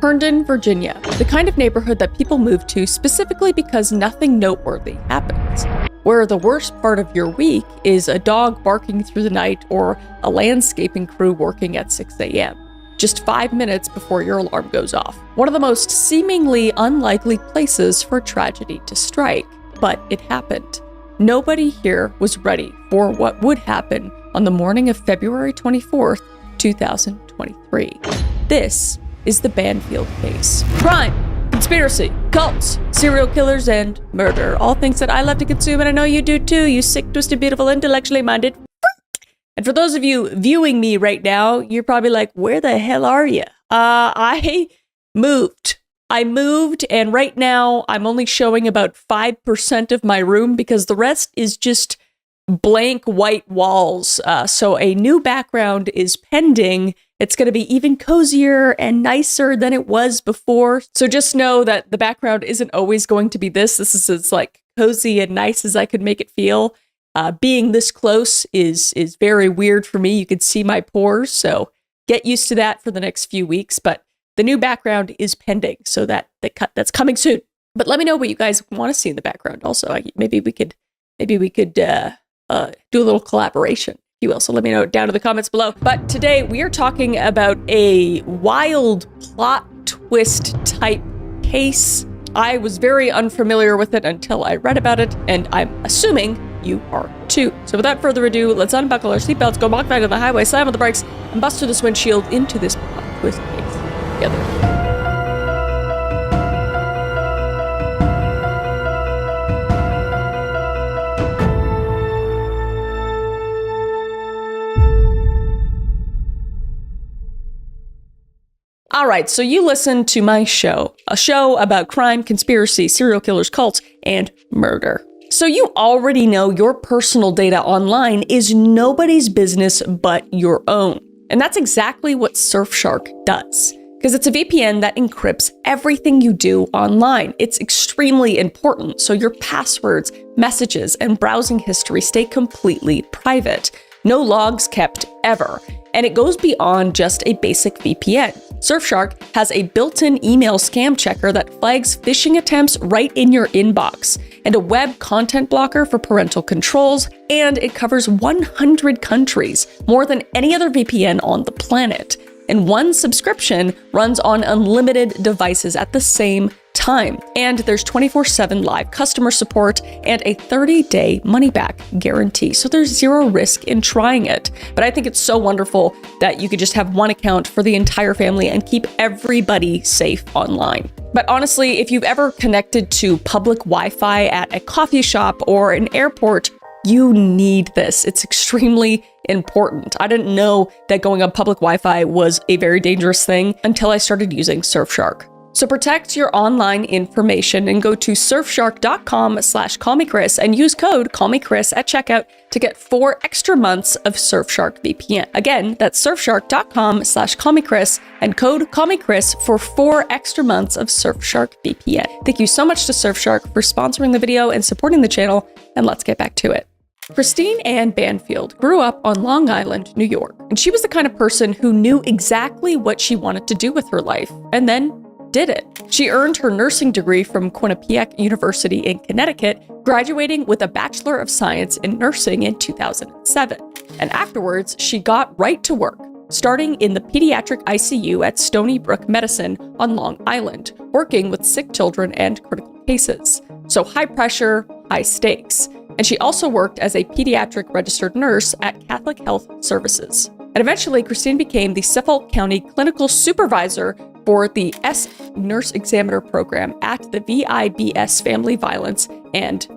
Herndon, Virginia, the kind of neighborhood that people move to specifically because nothing noteworthy happens. Where the worst part of your week is a dog barking through the night or a landscaping crew working at 6 a.m., just 5 minutes before your alarm goes off. One of the most seemingly unlikely places for tragedy to strike, but it happened. Nobody here was ready for what would happen on the morning of February 24th, 2023. This is the Banfield case. Crime, conspiracy, cults, serial killers, and murder. All things that I love to consume, and I know you do too, you sick, twisted, beautiful, intellectually minded freak. And for those of you viewing me right now, you're probably like, where the hell are you? I moved, and right now I'm only showing about 5% of my room because the rest is just blank white walls. So a new background is pending. It's going to be even cozier and nicer than it was before. So just know that the background isn't always going to be this. This is as like cozy and nice as I could make it feel. Being this close is very weird for me. You can see my pores, so get used to that for the next few weeks. But the new background is pending, so that's coming soon. But let me know what you guys want to see in the background. Also, maybe we could do a little collaboration, if you will. So let me know down in the comments below. But today we are talking about a wild plot twist type case. I was very unfamiliar with it until I read about it, and I'm assuming you are too. So without further ado, let's unbuckle our seatbelts, go walk back to the highway, slam on the brakes, and bust through this windshield into this plot twist case together. All right, so you listen to my show, a show about crime, conspiracy, serial killers, cults, and murder. So you already know your personal data online is nobody's business but your own. And that's exactly what Surfshark does, because it's a VPN that encrypts everything you do online. It's extremely important, so your passwords, messages, and browsing history stay completely private. No logs kept ever. And it goes beyond just a basic VPN. Surfshark has a built-in email scam checker that flags phishing attempts right in your inbox, and a web content blocker for parental controls, and it covers 100 countries, more than any other VPN on the planet. And one subscription runs on unlimited devices at the same time. And there's 24/7 live customer support and a 30-day money-back guarantee. So there's zero risk in trying it. But I think it's so wonderful that you could just have one account for the entire family and keep everybody safe online. But honestly, if you've ever connected to public Wi-Fi at a coffee shop or an airport, you need this. It's extremely important. I didn't know that going on public Wi-Fi was a very dangerous thing until I started using Surfshark. So protect your online information and go to surfshark.com/callmechris and use code callmechris at checkout to get 4 extra months of Surfshark VPN. Again, that's surfshark.com/callmechris and code callmechris for 4 extra months of Surfshark VPN. Thank you so much to Surfshark for sponsoring the video and supporting the channel, and let's get back to it. Christine Ann Banfield grew up on Long Island, New York, and she was the kind of person who knew exactly what she wanted to do with her life, and then did it. She earned her nursing degree from Quinnipiac University in Connecticut, graduating with a Bachelor of Science in Nursing in 2007. And afterwards, she got right to work, starting in the pediatric ICU at Stony Brook Medicine on Long Island, working with sick children and critical cases. So high pressure, high stakes. And she also worked as a pediatric registered nurse at Catholic Health Services. And eventually, Christine became the Suffolk County Clinical Supervisor for the S Nurse Examiner program at the VIBS Family Violence and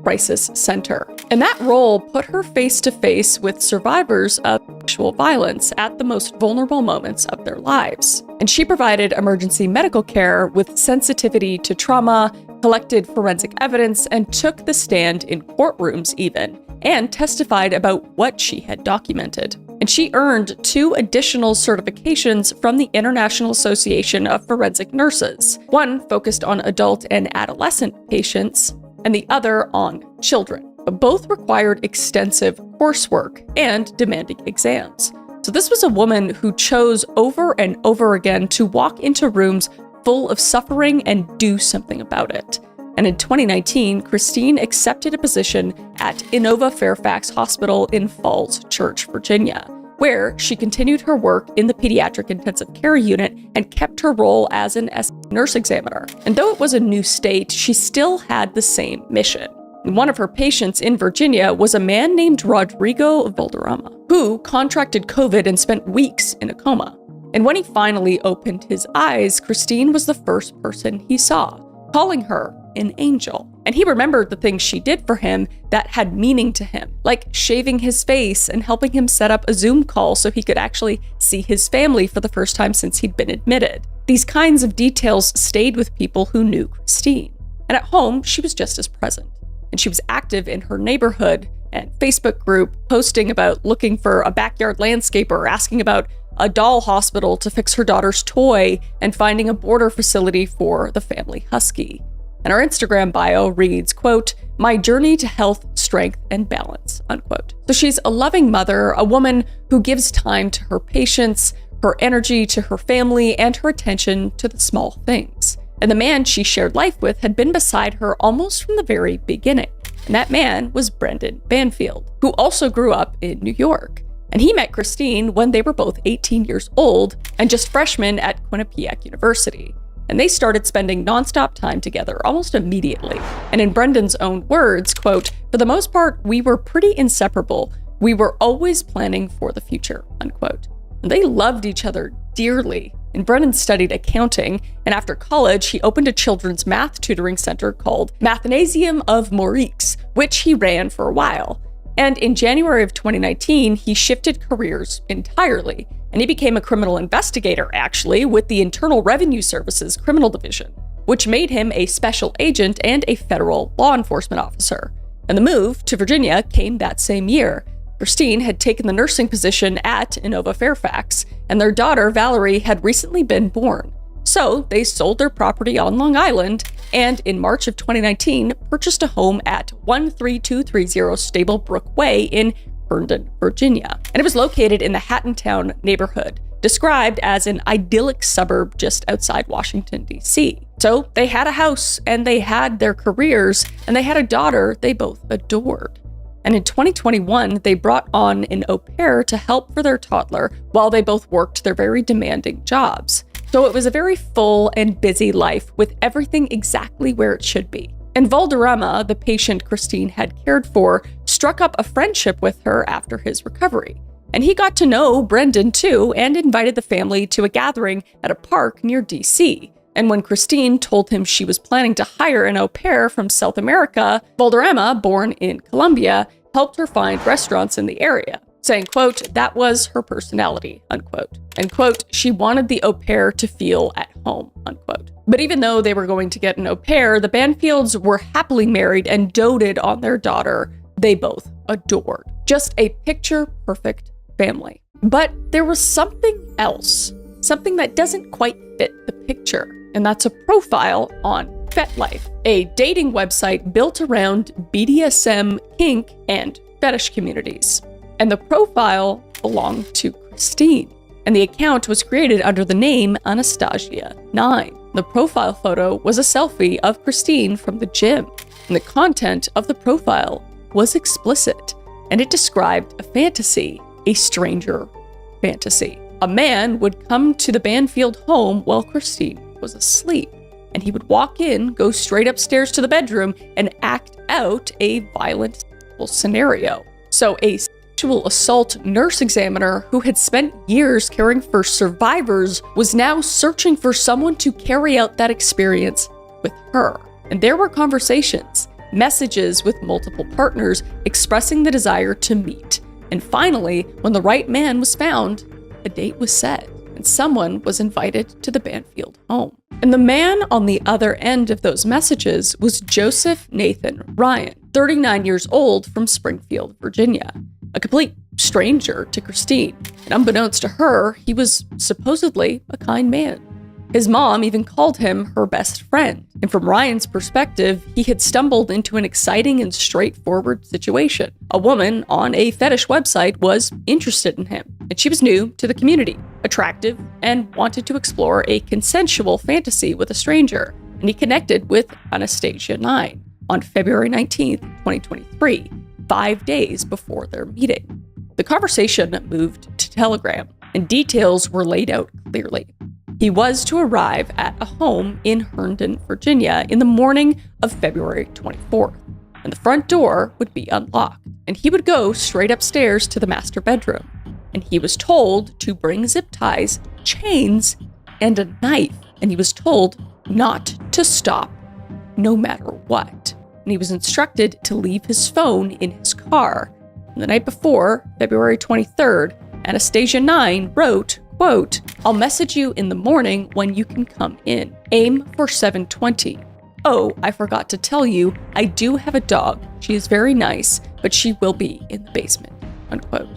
Crisis Center. And that role put her face to face with survivors of sexual violence at the most vulnerable moments of their lives. And she provided emergency medical care with sensitivity to trauma, collected forensic evidence, and took the stand in courtrooms even, and testified about what she had documented. And she earned 2 additional certifications from the International Association of Forensic Nurses, one focused on adult and adolescent patients, and the other on children. Both required extensive coursework and demanding exams. So this was a woman who chose over and over again to walk into rooms full of suffering and do something about it. And in 2019, Christine accepted a position at Inova Fairfax Hospital in Falls Church, Virginia, where she continued her work in the pediatric intensive care unit and kept her role as an nurse examiner. And though it was a new state, she still had the same mission. One of her patients in Virginia was a man named Rodrigo Valderrama, who contracted COVID and spent weeks in a coma. And when he finally opened his eyes, Christine was the first person he saw, calling her an angel. And he remembered the things she did for him that had meaning to him, like shaving his face and helping him set up a Zoom call so he could actually see his family for the first time since he'd been admitted. These kinds of details stayed with people who knew Christine. And at home, she was just as present. And she was active in her neighborhood and Facebook group, posting about looking for a backyard landscaper, asking about a doll hospital to fix her daughter's toy, and finding a boarder facility for the family husky. And her Instagram bio reads, quote, "My journey to health, strength, and balance," unquote. So she's a loving mother, a woman who gives time to her patients, her energy to her family, and her attention to the small things. And the man she shared life with had been beside her almost from the very beginning. And that man was Brendan Banfield, who also grew up in New York. And he met Christine when they were both 18 years old and just freshmen at Quinnipiac University. And they started spending nonstop time together almost immediately. And in Brendan's own words, quote, "For the most part, we were pretty inseparable. We were always planning for the future," unquote. And they loved each other dearly. And Brendan studied accounting, and after college, he opened a children's math tutoring center called Mathnasium of Maurice, which he ran for a while. And in January of 2019, he shifted careers entirely, and he became a criminal investigator, actually, with the Internal Revenue Service's Criminal Division, which made him a special agent and a federal law enforcement officer. And the move to Virginia came that same year. Christine had taken the nursing position at Inova Fairfax, and their daughter, Valerie, had recently been born. So they sold their property on Long Island, and in March of 2019, purchased a home at 13230 Stablebrook Way in Herndon, Virginia. And it was located in the Hattontown neighborhood, described as an idyllic suburb just outside Washington, D.C. So they had a house, and they had their careers, and they had a daughter they both adored. And in 2021, they brought on an au pair to help for their toddler while they both worked their very demanding jobs. So it was a very full and busy life with everything exactly where it should be. And Valderrama, the patient Christine had cared for, struck up a friendship with her after his recovery. And he got to know Brendan too and invited the family to a gathering at a park near DC. And when Christine told him she was planning to hire an au pair from South America, Valderrama, born in Colombia, helped her find restaurants in the area, saying, quote, "That was her personality," unquote. And quote, "She wanted the au pair to feel at home," unquote. But even though they were going to get an au pair, the Banfields were happily married and doted on their daughter they both adored. Just a picture-perfect family. But there was something else, something that doesn't quite fit the picture. And that's a profile on FetLife, a dating website built around BDSM, kink, and fetish communities. And the profile belonged to Christine. And the account was created under the name Anastasia9. The profile photo was a selfie of Christine from the gym. And the content of the profile was explicit. And it described a fantasy, a stranger fantasy. A man would come to the Banfield home while Christine was asleep, and he would walk in, go straight upstairs to the bedroom, and act out a violent scenario. So a sexual assault nurse examiner who had spent years caring for survivors was now searching for someone to carry out that experience with her. And there were conversations, messages with multiple partners expressing the desire to meet. And finally, when the right man was found, a date was set, and someone was invited to the Banfield home. And the man on the other end of those messages was Joseph Nathan Ryan, 39 years old, from Springfield, Virginia, a complete stranger to Christine. And unbeknownst to her, he was supposedly a kind man. His mom even called him her best friend. And from Ryan's perspective, he had stumbled into an exciting and straightforward situation. A woman on a fetish website was interested in him, and she was new to the community, attractive, and wanted to explore a consensual fantasy with a stranger. And he connected with Anastasia 9 on February 19th, 2023, 5 days before their meeting. The conversation moved to Telegram, and details were laid out clearly. He was to arrive at a home in Herndon, Virginia in the morning of February 24th, and the front door would be unlocked, and he would go straight upstairs to the master bedroom. And he was told to bring zip ties, chains, and a knife, and he was told not to stop no matter what. And he was instructed to leave his phone in his car. And the night before, February 23rd, Anastasia 9 wrote, quote, "I'll message you in the morning when you can come in. Aim for 7:20. Oh, I forgot to tell you, I do have a dog. She is very nice, but she will be in the basement," unquote.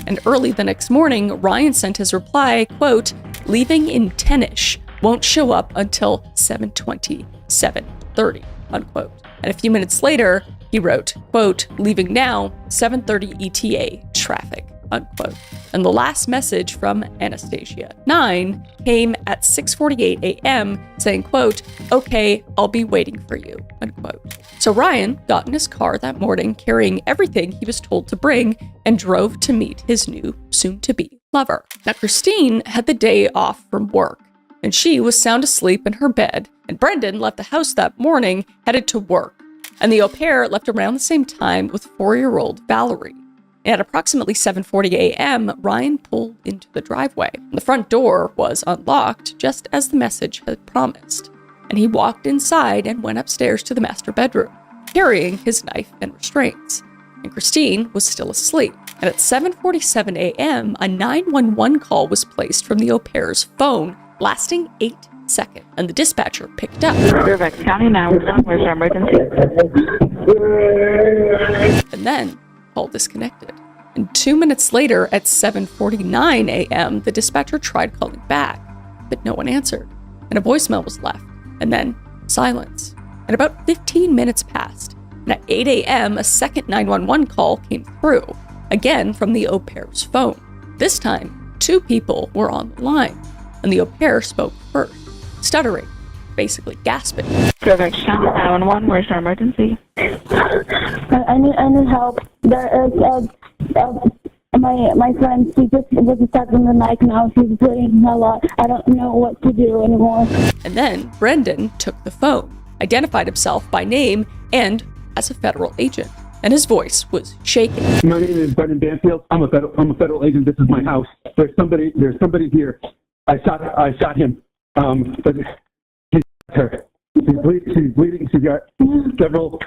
And early the next morning, Ryan sent his reply, quote, "Leaving in 10-ish. Won't show up until 7:20, 7:30, unquote. And a few minutes later, he wrote, quote, "Leaving now, 7:30 ETA, traffic," unquote. And the last message from Anastasia 9 came at 6:48 a.m. saying, quote, "Okay, I'll be waiting for you," unquote. So Ryan got in his car that morning carrying everything he was told to bring and drove to meet his new soon-to-be lover. Now, Christine had the day off from work, and she was sound asleep in her bed, and Brendan left the house that morning, headed to work. And the au pair left around the same time with 4-year-old Valerie. And at approximately 7:40 a.m., Ryan pulled into the driveway. The front door was unlocked, just as the message had promised. And he walked inside and went upstairs to the master bedroom, carrying his knife and restraints. And Christine was still asleep. And at 7:47 a.m., a 911 call was placed from the au pair's phone, lasting 8 seconds. And the dispatcher picked up. Fairfax County 911, where's our emergency? And then call disconnected. And 2 minutes later, at 7:49 a.m., the dispatcher tried calling back, but no one answered. And a voicemail was left. And then silence. And about 15 minutes passed. And at 8 a.m., a second 911 call came through, again from the au pair's phone. This time, 2 people were on the line, and the au pair spoke first, stuttering, basically gasping. Fairfax County 911, where's our emergency? I need help. My friend, she just was stuck in the night now. She's bleeding a lot. I don't know what to do anymore. And then Brendan took the phone, identified himself by name and as a federal agent, and his voice was shaking. My name is Brendan Banfield. I'm a federal agent. This is my house. There's somebody here. I shot him. But he's her. She's bleeding. She's got several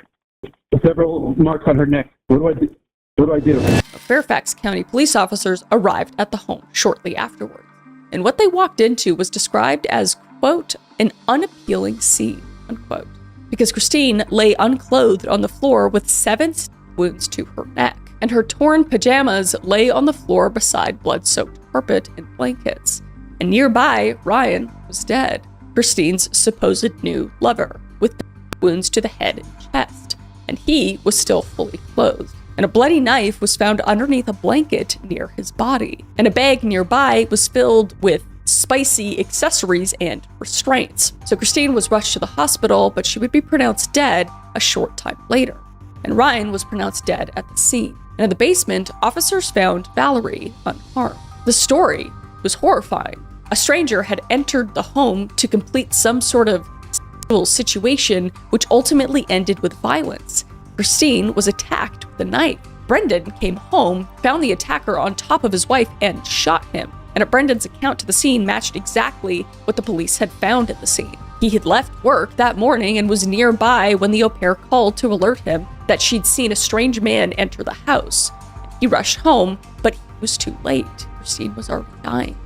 marks on her neck. What do I do? Fairfax County police officers arrived at the home shortly afterward. And what they walked into was described as, quote, "an unappealing scene," unquote. Because Christine lay unclothed on the floor with 7 wounds to her neck, and her torn pajamas lay on the floor beside blood-soaked carpet and blankets. And nearby, Ryan was dead, Christine's supposed new lover, with wounds to the head and chest, and he was still fully clothed. And a bloody knife was found underneath a blanket near his body, and a bag nearby was filled with spicy accessories and restraints. So Christine was rushed to the hospital, but she would be pronounced dead a short time later. And Ryan was pronounced dead at the scene. And in the basement, officers found Valerie unharmed. The story was horrifying. A stranger had entered the home to complete some sort of sexual situation, which ultimately ended with violence. Christine was attacked with a knife. Brendan came home, found the attacker on top of his wife, and shot him. And at Brendan's account to the scene matched exactly what the police had found at the scene. He had left work that morning and was nearby when the au pair called to alert him that she'd seen a strange man enter the house. He rushed home, but he was too late. Christine was already dying.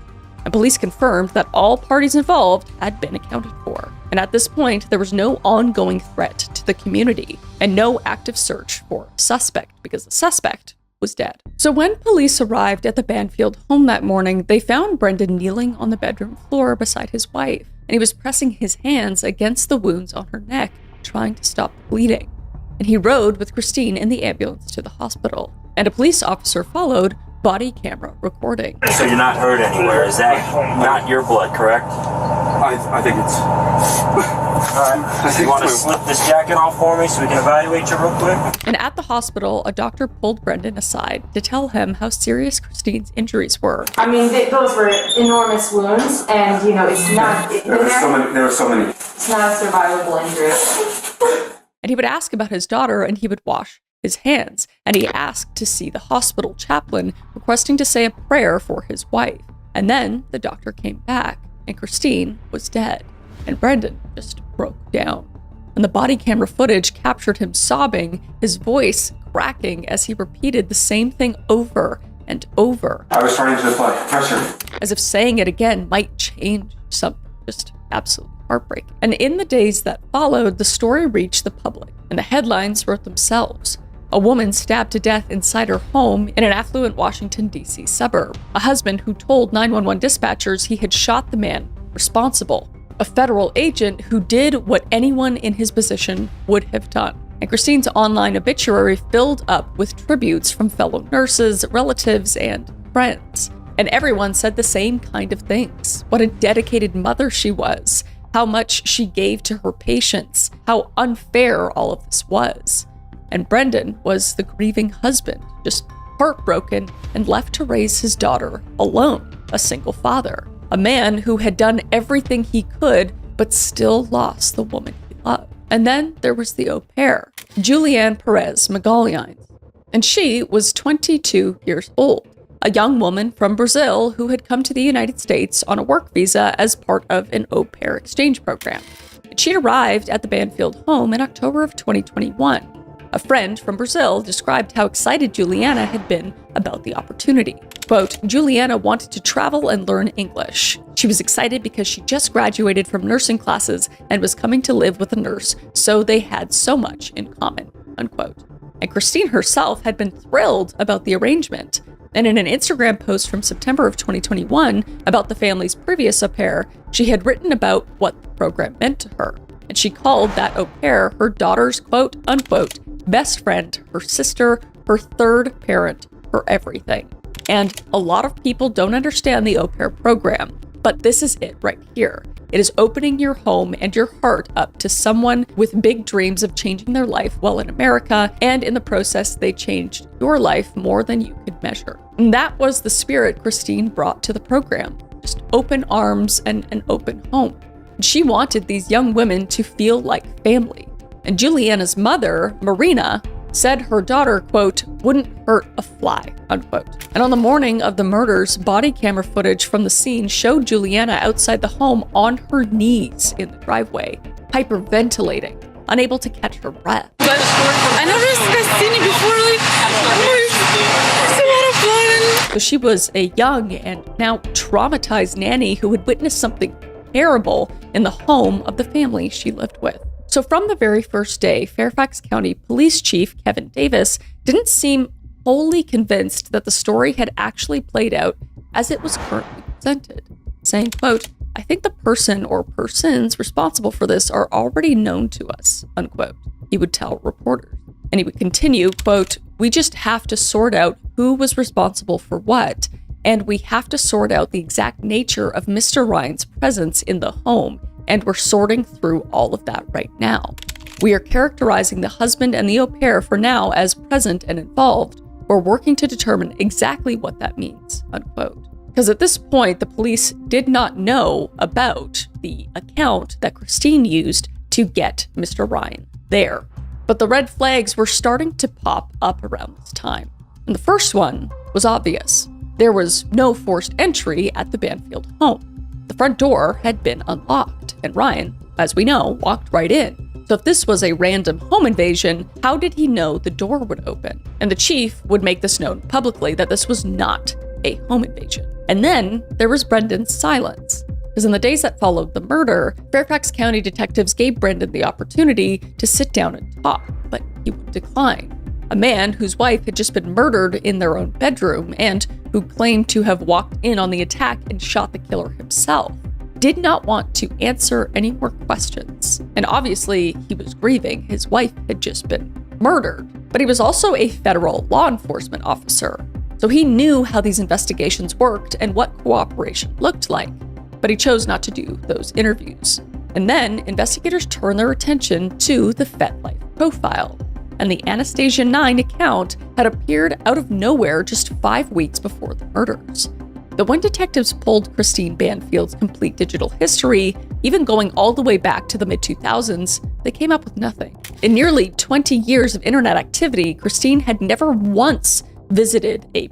And police confirmed that all parties involved had been accounted for. And at this point, there was no ongoing threat to the community and no active search for a suspect because the suspect was dead. So when police arrived at the Banfield home that morning, they found Brendan kneeling on the bedroom floor beside his wife. he was pressing his hands against the wounds on her neck, trying to stop bleeding. And he rode with Christine in the ambulance to the hospital. And a police officer followed, body camera recording. So you're not hurt anywhere. Is that not your blood, correct? I think it's... Alright. You want to slip this jacket off for me so we can evaluate you real quick? And at the hospital, a doctor pulled Brendan aside to tell him how serious Christine's injuries were. I mean, those were enormous wounds, and it's not... There were so many. It's not a survivable injury. And he would ask about his daughter, and he would wash his hands. And he asked to see the hospital chaplain, requesting to say a prayer for his wife. And then the doctor came back, and Christine was dead. And Brendan just broke down. And the body camera footage captured him sobbing, his voice cracking as he repeated the same thing over and over. I was trying to apply pressure. As if saying it again might change something. Just absolutely heartbreaking. And in the days that followed, the story reached the public, and the headlines wrote themselves. A woman stabbed to death inside her home in an affluent Washington, D.C. suburb. A husband who told 911 dispatchers he had shot the man responsible. A federal agent who did what anyone in his position would have done. And Christine's online obituary filled up with tributes from fellow nurses, relatives, and friends. And everyone said the same kind of things. What a dedicated mother she was. How much she gave to her patients. How unfair all of this was. And Brendan was the grieving husband, just heartbroken and left to raise his daughter alone, a single father. A man who had done everything he could, but still lost the woman he loved. And then there was the au pair, Julianne Perez Magalhães. And she was 22 years old, a young woman from Brazil who had come to the United States on a work visa as part of an au pair exchange program. She arrived at the Banfield home in October of 2021. A friend from Brazil described how excited Juliana had been about the opportunity. Quote, Juliana wanted to travel and learn English. She was excited because she just graduated from nursing classes and was coming to live with a nurse, so they had so much in common, unquote. And Christine herself had been thrilled about the arrangement. And in an Instagram post from September of 2021 about the family's previous au pair, she had written about what the program meant to her. And she called that au pair her daughter's quote, unquote, best friend, her sister, her third parent, her everything. And a lot of people don't understand the au pair program, but this is it right here. It is opening your home and your heart up to someone with big dreams of changing their life while in America, and in the process, they changed your life more than you could measure. And that was the spirit Christine brought to the program, just open arms and an open home. She wanted these young women to feel like family. And Juliana's mother, Marina, said her daughter, quote, wouldn't hurt a fly, unquote. And on the morning of the murders, body camera footage from the scene showed Juliana outside the home on her knees in the driveway, hyperventilating, unable to catch her breath. But I never seen it before, there's a lot of blood. So she was a young and now traumatized nanny who had witnessed something terrible in the home of the family she lived with. So from the very first day, Fairfax County Police Chief Kevin Davis didn't seem wholly convinced that the story had actually played out as it was currently presented, saying, quote, I think the person or persons responsible for this are already known to us, unquote, he would tell reporters. And he would continue, quote, we just have to sort out who was responsible for what, and we have to sort out the exact nature of Mr. Ryan's presence in the home, and we're sorting through all of that right now. We are characterizing the husband and the au pair for now as present and involved. We're working to determine exactly what that means, unquote. Because at this point, the police did not know about the account that Christine used to get Mr. Ryan there. But the red flags were starting to pop up around this time. And the first one was obvious. There was no forced entry at the Banfield home. The front door had been unlocked, and Ryan, as we know, walked right in. So if this was a random home invasion, how did he know the door would open? And the chief would make this known publicly that this was not a home invasion. And then there was Brendan's silence. Because in the days that followed the murder, Fairfax County detectives gave Brendan the opportunity to sit down and talk, but he would decline. A man whose wife had just been murdered in their own bedroom and who claimed to have walked in on the attack and shot the killer himself. did not want to answer any more questions. And obviously, he was grieving. His wife had just been murdered. But he was also a federal law enforcement officer, so he knew how these investigations worked and what cooperation looked like. But he chose not to do those interviews. And then investigators turned their attention to the FetLife profile. And the Anastasia 9 account had appeared out of nowhere just 5 weeks before the murders. But when detectives pulled Christine Banfield's complete digital history, even going all the way back to the mid-2000s, they came up with nothing. In nearly 20 years of internet activity, Christine had never once visited a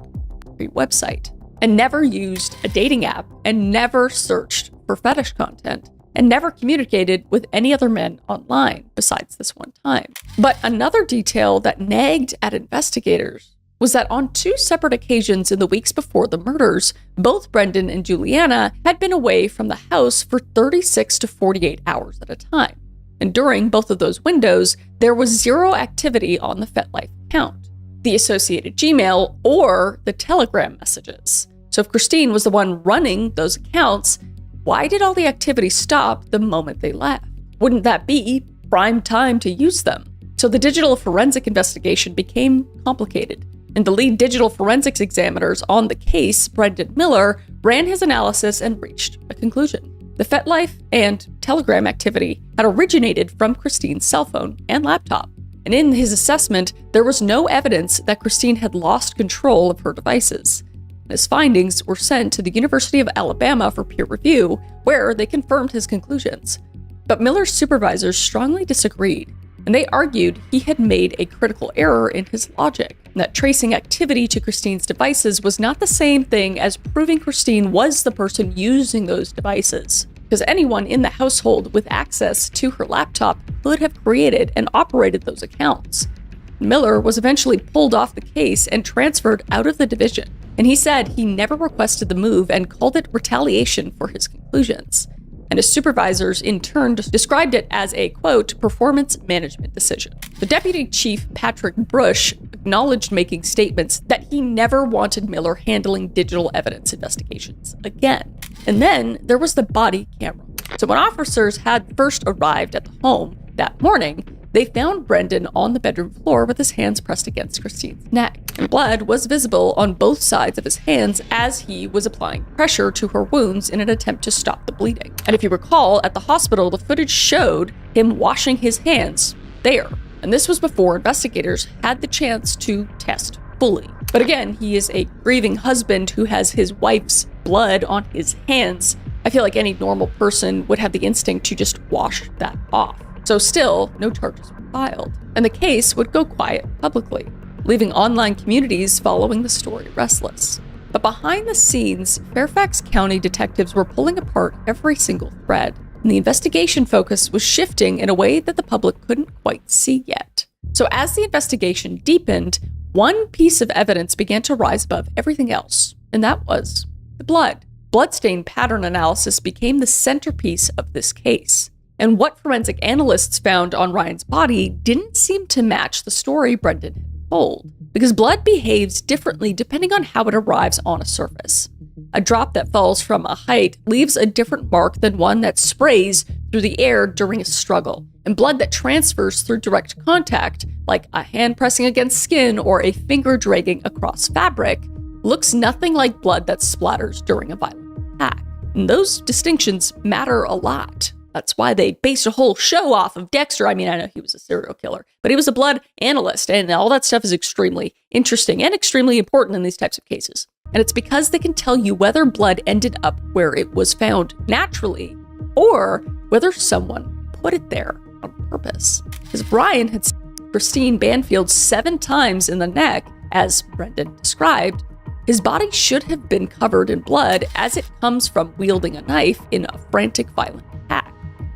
website, and never used a dating app, and never searched for fetish content, and never communicated with any other men online besides this one time. But another detail that nagged at investigators was that on 2 separate occasions in the weeks before the murders, both Brendan and Juliana had been away from the house for 36 to 48 hours at a time. And during both of those windows, there was 0 activity on the FetLife account, the associated Gmail, or the Telegram messages. So if Christine was the one running those accounts, why did all the activity stop the moment they left? Wouldn't that be prime time to use them? So the digital forensic investigation became complicated, and the lead digital forensics examiners on the case, Brendan Miller, ran his analysis and reached a conclusion. The FetLife and Telegram activity had originated from Christine's cell phone and laptop. And in his assessment, there was no evidence that Christine had lost control of her devices. His findings were sent to the University of Alabama for peer review, where they confirmed his conclusions. But Miller's supervisors strongly disagreed, and they argued he had made a critical error in his logic, and that tracing activity to Christine's devices was not the same thing as proving Christine was the person using those devices, because anyone in the household with access to her laptop could have created and operated those accounts. Miller was eventually pulled off the case and transferred out of the division, and he said he never requested the move and called it retaliation for his conclusions. And his supervisors in turn described it as a, quote, performance management decision. The deputy chief, Patrick Brush, acknowledged making statements that he never wanted Miller handling digital evidence investigations again. And then there was the body camera. So when officers had first arrived at the home that morning, they found Brendan on the bedroom floor with his hands pressed against Christine's neck, and blood was visible on both sides of his hands as he was applying pressure to her wounds in an attempt to stop the bleeding. And if you recall, at the hospital, the footage showed him washing his hands there. And this was before investigators had the chance to test fully. But again, he is a grieving husband who has his wife's blood on his hands. I feel like any normal person would have the instinct to just wash that off. So still, no charges were filed, and the case would go quiet publicly, leaving online communities following the story restless. But behind the scenes, Fairfax County detectives were pulling apart every single thread, and the investigation focus was shifting in a way that the public couldn't quite see yet. So as the investigation deepened, one piece of evidence began to rise above everything else, and that was the blood. Bloodstain pattern analysis became the centerpiece of this case. And what forensic analysts found on Ryan's body didn't seem to match the story Brendan had told, because blood behaves differently depending on how it arrives on a surface. A drop that falls from a height leaves a different mark than one that sprays through the air during a struggle. And blood that transfers through direct contact, like a hand pressing against skin or a finger dragging across fabric, looks nothing like blood that splatters during a violent attack. And those distinctions matter a lot. That's why they based a whole show off of Dexter. I mean, I know he was a serial killer, but he was a blood analyst, and all that stuff is extremely interesting and extremely important in these types of cases. And it's because they can tell you whether blood ended up where it was found naturally or whether someone put it there on purpose. Because Brian had stabbed Christine Banfield 7 times in the neck, as Brendan described. His body should have been covered in blood as it comes from wielding a knife in a frantic, violent attack.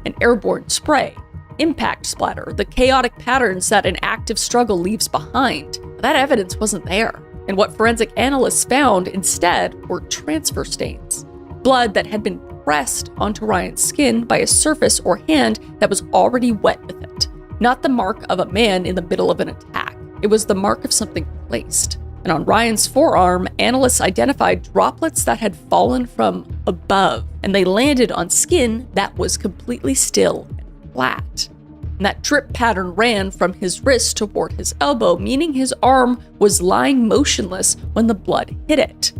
An airborne spray, impact splatter, the chaotic patterns that an active struggle leaves behind. That evidence wasn't there. And what forensic analysts found instead were transfer stains. Blood that had been pressed onto Ryan's skin by a surface or hand that was already wet with it. Not the mark of a man in the middle of an attack. It was the mark of something placed. And on Ryan's forearm, analysts identified droplets that had fallen from above, and they landed on skin that was completely still and flat. And that drip pattern ran from his wrist toward his elbow, meaning his arm was lying motionless when the blood hit it.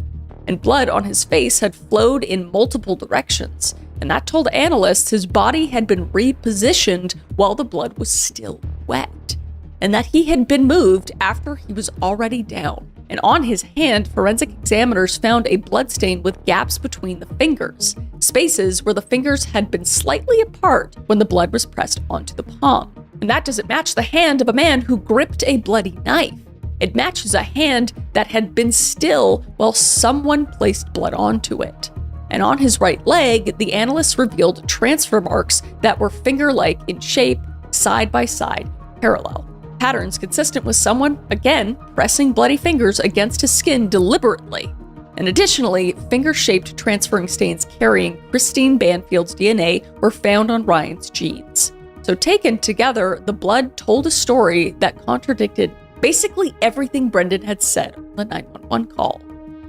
And blood on his face had flowed in multiple directions, and that told analysts his body had been repositioned while the blood was still wet, and that he had been moved after he was already down. And on his hand, forensic examiners found a bloodstain with gaps between the fingers, spaces where the fingers had been slightly apart when the blood was pressed onto the palm. And that doesn't match the hand of a man who gripped a bloody knife. It matches a hand that had been still while someone placed blood onto it. And on his right leg, the analysts revealed transfer marks that were finger-like in shape, side by side, parallel. Patterns consistent with someone, again, pressing bloody fingers against his skin deliberately. And additionally, finger-shaped transferring stains carrying Christine Banfield's DNA were found on Ryan's jeans. So taken together, the blood told a story that contradicted basically everything Brendan had said on the 911 call.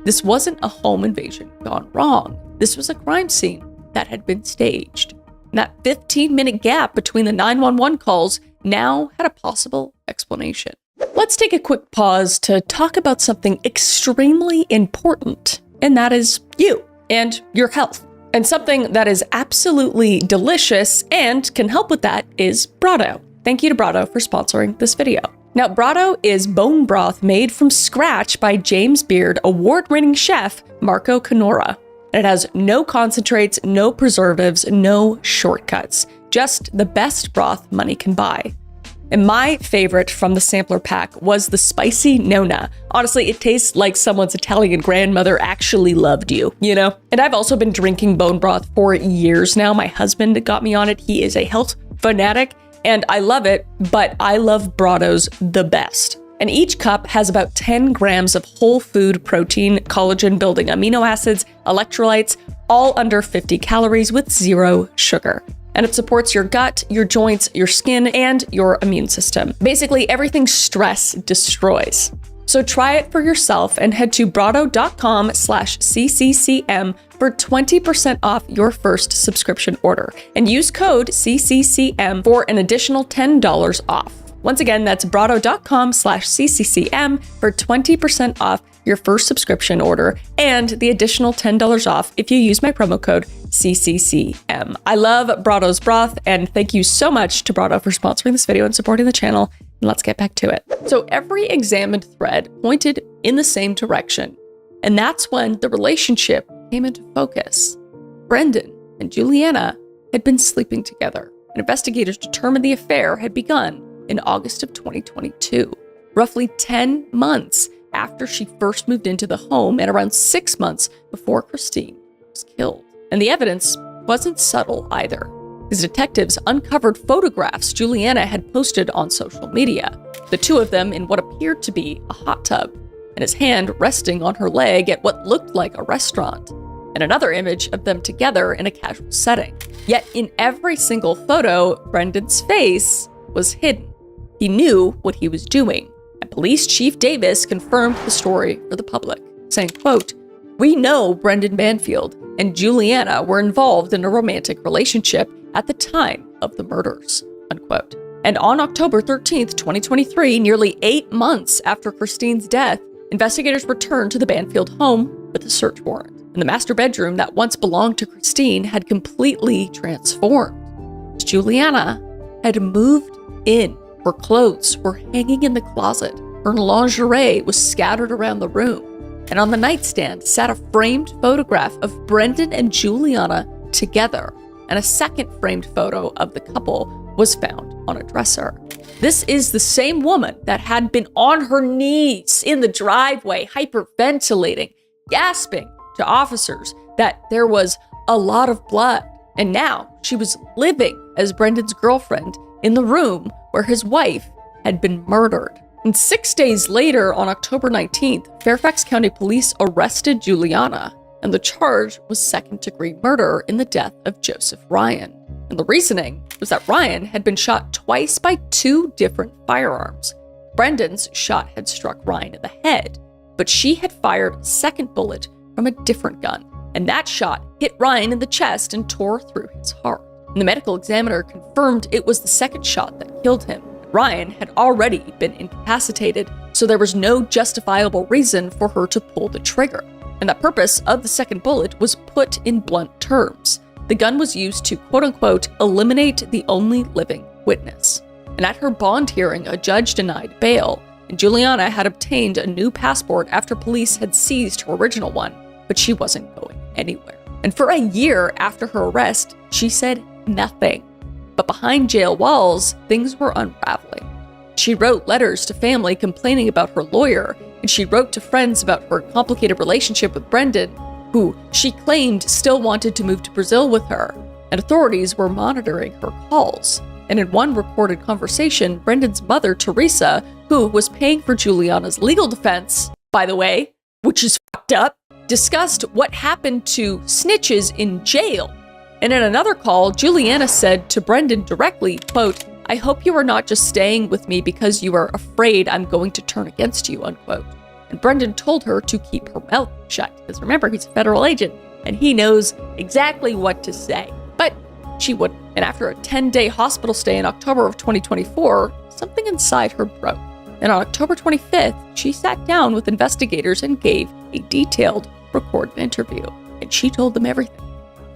This wasn't a home invasion gone wrong. This was a crime scene that had been staged. And that 15-minute gap between the 911 calls now had a possible explanation. Let's take a quick pause to talk about something extremely important, and that is you and your health. And something that is absolutely delicious and can help with that is Brado. Thank you to Brado for sponsoring this video. Now, Brado is bone broth made from scratch by James Beard award-winning chef Marco Canora. And it has no concentrates, no preservatives, no shortcuts. Just the best broth money can buy. And my favorite from the sampler pack was the spicy Nona. Honestly, it tastes like someone's Italian grandmother actually loved you, you know? And I've also been drinking bone broth for years now. My husband got me on it. He is a health fanatic, and I love it, but I love Brado's the best. And each cup has about 10 grams of whole food protein, collagen-building amino acids, electrolytes, all under 50 calories with 0 sugar. And it supports your gut, your joints, your skin, and your immune system. Basically, everything stress destroys. So try it for yourself and head to brado.com/CCCM for 20% off your first subscription order. And use code CCCM for an additional $10 off. Once again, that's brado.com/CCCM for 20% off your first subscription order and the additional $10 off if you use my promo code CCCM. I love Brado's broth, and thank you so much to Brado for sponsoring this video and supporting the channel. And let's get back to it. So every examined thread pointed in the same direction, and that's when the relationship came into focus. Brendan and Juliana had been sleeping together, and investigators determined the affair had begun in August of 2022, roughly 10 months after she first moved into the home and around 6 months before Christine was killed. And the evidence wasn't subtle either, because detectives uncovered photographs Juliana had posted on social media, the two of them in what appeared to be a hot tub, and his hand resting on her leg at what looked like a restaurant, and another image of them together in a casual setting. Yet in every single photo, Brendan's face was hidden. He knew what he was doing, and Police Chief Davis confirmed the story for the public, saying, quote, "We know Brendan Banfield and Juliana were involved in a romantic relationship at the time of the murders," unquote. And on October 13th, 2023, nearly 8 months after Christine's death, investigators returned to the Banfield home with a search warrant. And the master bedroom that once belonged to Christine had completely transformed. Juliana had moved in. Her clothes were hanging in the closet. Her lingerie was scattered around the room. And on the nightstand sat a framed photograph of Brendan and Juliana together. And a second framed photo of the couple was found on a dresser. This is the same woman that had been on her knees in the driveway, hyperventilating, gasping to officers that there was a lot of blood. And now she was living as Brendan's girlfriend in the room where his wife had been murdered. And 6 days later, on October 19th, Fairfax County Police arrested Juliana, and the charge was second-degree murder in the death of Joseph Ryan. And the reasoning was that Ryan had been shot twice by 2 different firearms. Brendan's shot had struck Ryan in the head, but she had fired a second bullet from a different gun, and that shot hit Ryan in the chest and tore through his heart. And the medical examiner confirmed it was the second shot that killed him. Ryan had already been incapacitated, so there was no justifiable reason for her to pull the trigger. And the purpose of the second bullet was put in blunt terms. The gun was used to, quote-unquote, eliminate the only living witness. And at her bond hearing, a judge denied bail, and Juliana had obtained a new passport after police had seized her original one, but she wasn't going anywhere. And for a year after her arrest, she said nothing. But behind jail walls, things were unraveling. She wrote letters to family complaining about her lawyer, and she wrote to friends about her complicated relationship with Brendan, who she claimed still wanted to move to Brazil with her, and authorities were monitoring her calls. And in one recorded conversation, Brendan's mother, Teresa, who was paying for Juliana's legal defense, by the way, which is fucked up, discussed what happened to snitches in jail. And in another call, Juliana said to Brendan directly, quote, "I hope you are not just staying with me because you are afraid I'm going to turn against you," unquote. And Brendan told her to keep her mouth shut, because remember, he's a federal agent, and he knows exactly what to say. But she wouldn't. And after a 10-day hospital stay in October of 2024, something inside her broke. And on October 25th, she sat down with investigators and gave a detailed recorded interview. And she told them everything.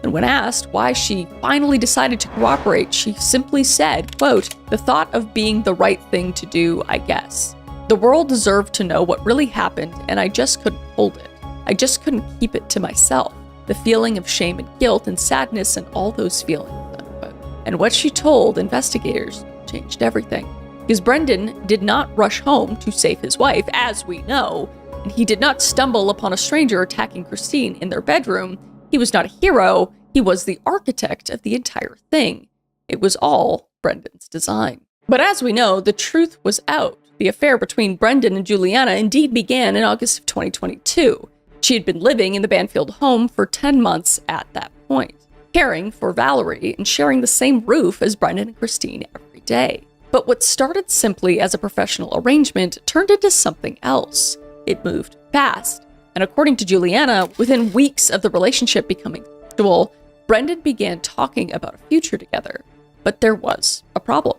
And when asked why she finally decided to cooperate, she simply said, quote, "The thought of being the right thing to do, I guess. The world deserved to know what really happened, and I just couldn't hold it. I just couldn't keep it to myself. The feeling of shame and guilt and sadness and all those feelings," unquote. And what she told investigators changed everything. Because Brendan did not rush home to save his wife, as we know, and he did not stumble upon a stranger attacking Christine in their bedroom. He was not a hero, he was the architect of the entire thing. It was all Brendan's design. But as we know, the truth was out. The affair between Brendan and Juliana indeed began in August of 2022. She had been living in the Banfield home for 10 months at that point, caring for Valerie and sharing the same roof as Brendan and Christine every day. But what started simply as a professional arrangement turned into something else. It moved fast. And according to Juliana, within weeks of the relationship becoming sexual, Brendan began talking about a future together. But there was a problem.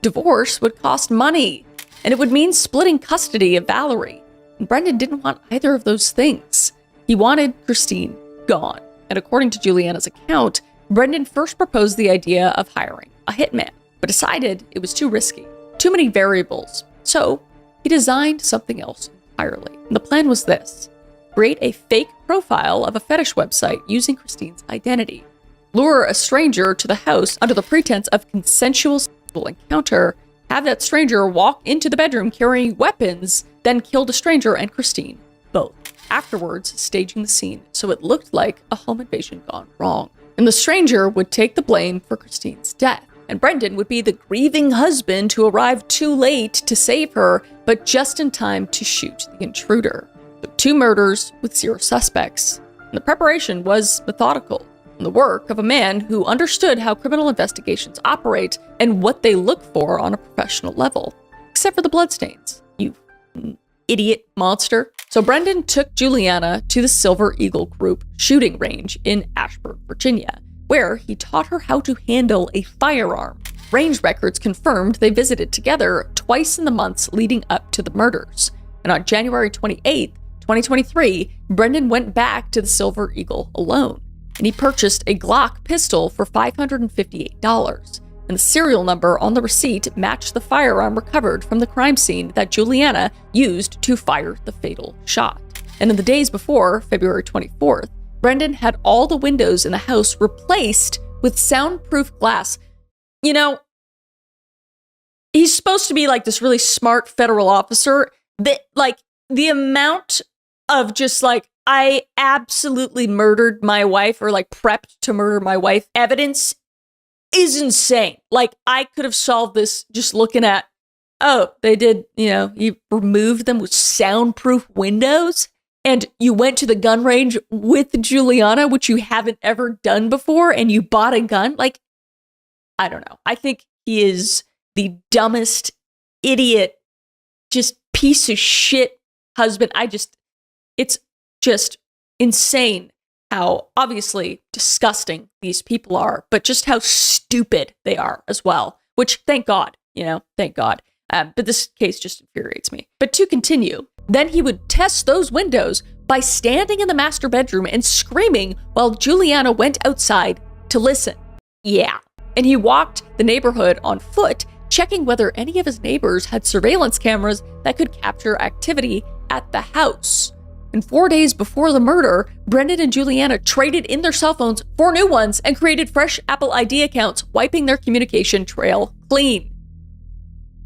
Divorce would cost money, and it would mean splitting custody of Valerie. And Brendan didn't want either of those things. He wanted Christine gone. And according to Juliana's account, Brendan first proposed the idea of hiring a hitman, but decided it was too risky, too many variables. So he designed something else entirely. And the plan was this: create a fake profile of a fetish website using Christine's identity, lure a stranger to the house under the pretense of consensual sexual encounter, have that stranger walk into the bedroom carrying weapons, then kill the stranger and Christine both. Afterwards, staging the scene so it looked like a home invasion gone wrong. And the stranger would take the blame for Christine's death. And Brendan would be the grieving husband who arrived too late to save her, but just in time to shoot the intruder. So 2 murders with 0 suspects. And the preparation was methodical, and the work of a man who understood how criminal investigations operate and what they look for on a professional level. Except for the bloodstains, you idiot monster. So Brendan took Juliana to the Silver Eagle Group shooting range in Ashburn, Virginia, where he taught her how to handle a firearm. Range records confirmed they visited together twice in the months leading up to the murders. And on January 28th, 2023, Brendan went back to the Silver Eagle alone, and he purchased a Glock pistol for $558. And the serial number on the receipt matched the firearm recovered from the crime scene that Juliana used to fire the fatal shot. And in the days before, February 24th, Brendan had all the windows in the house replaced with soundproof glass. You know, he's supposed to be like this really smart federal officer that, like, the amount of just like, I absolutely murdered my wife or like prepped to murder my wife evidence is insane. Like, I could have solved this just looking at, oh, they did, you removed them with soundproof windows. And you went to the gun range with Juliana, which you haven't ever done before, and you bought a gun? Like, I don't know. I think he is the dumbest, idiot, just piece of shit husband. It's just insane how obviously disgusting these people are, but just how stupid they are as well, which thank God, thank God. But this case just infuriates me. But to continue, then he would test those windows by standing in the master bedroom and screaming while Juliana went outside to listen. Yeah. And he walked the neighborhood on foot, checking whether any of his neighbors had surveillance cameras that could capture activity at the house. And 4 days before the murder, Brendan and Juliana traded in their cell phones for new ones and created fresh Apple ID accounts, wiping their communication trail clean.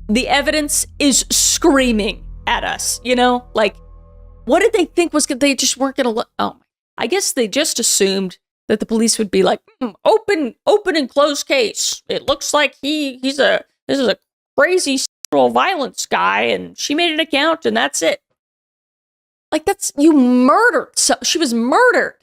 The evidence is screaming at us, like, what did they think they just weren't going to look? Oh, I guess they just assumed that the police would be like, open and close case. It looks like this is a crazy sexual violence guy, and she made an account, and that's it. Like, you murdered. So she was murdered.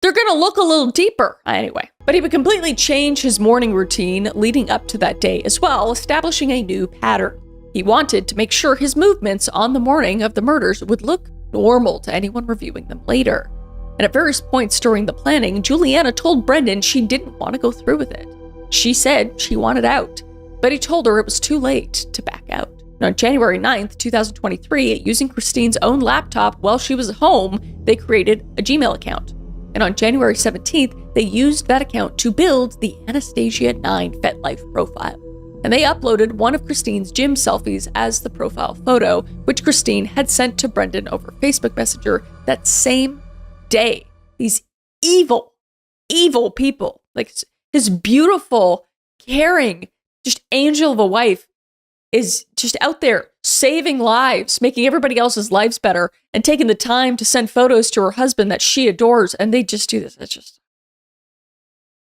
They're going to look a little deeper. Anyway, but he would completely change his morning routine leading up to that day as well, establishing a new pattern. He wanted to make sure his movements on the morning of the murders would look normal to anyone reviewing them later. And at various points during the planning, Juliana told Brendan she didn't want to go through with it. She said she wanted out, but he told her it was too late to back out. And on January 9th, 2023, using Christine's own laptop while she was home, they created a Gmail account. And on January 17th, they used that account to build the Anastasia 9 FetLife profile. And they uploaded one of Christine's gym selfies as the profile photo, which Christine had sent to Brendan over Facebook Messenger that same day. These evil, evil people, like his beautiful, caring, just angel of a wife is just out there saving lives, making everybody else's lives better, and taking the time to send photos to her husband that she adores, and they just do this. It's just...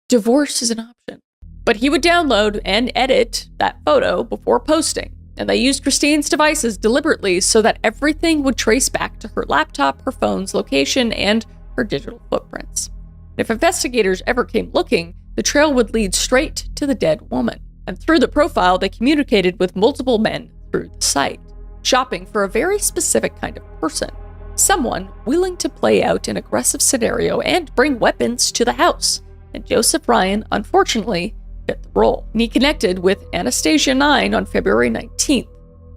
divorce is an option. But he would download and edit that photo before posting, and they used Christine's devices deliberately so that everything would trace back to her laptop, her phone's location, and her digital footprints. If investigators ever came looking, the trail would lead straight to the dead woman. And through the profile, they communicated with multiple men through the site, shopping for a very specific kind of person, someone willing to play out an aggressive scenario and bring weapons to the house. And Joseph Ryan, unfortunately, fit the role. And he connected with Anastasia 9 on February 19th.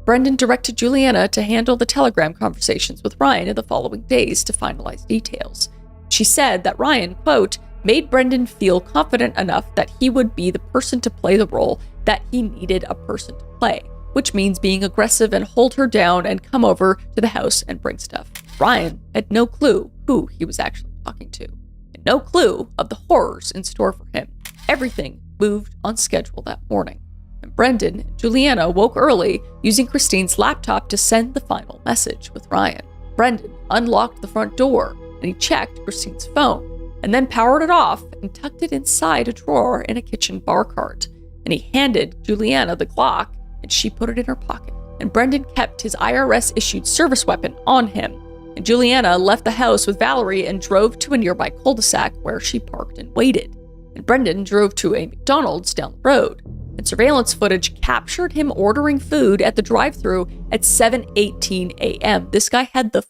Brendan directed Juliana to handle the Telegram conversations with Ryan in the following days to finalize details. She said that Ryan, quote, made Brendan feel confident enough that he would be the person to play the role that he needed a person to play, which means being aggressive and hold her down and come over to the house and bring stuff. Ryan had no clue who he was actually talking to, and no clue of the horrors in store for him. Everything moved on schedule that morning, and Brendan and Juliana woke early using Christine's laptop to send the final message with Ryan. Brendan unlocked the front door, and he checked Christine's phone, and then powered it off and tucked it inside a drawer in a kitchen bar cart. And he handed Juliana the Glock, and she put it in her pocket. And Brendan kept his IRS-issued service weapon on him. And Juliana left the house with Valerie and drove to a nearby cul-de-sac where she parked and waited. And Brendan drove to a McDonald's down the road. And surveillance footage captured him ordering food at the drive-thru at 7:18 a.m. This guy had the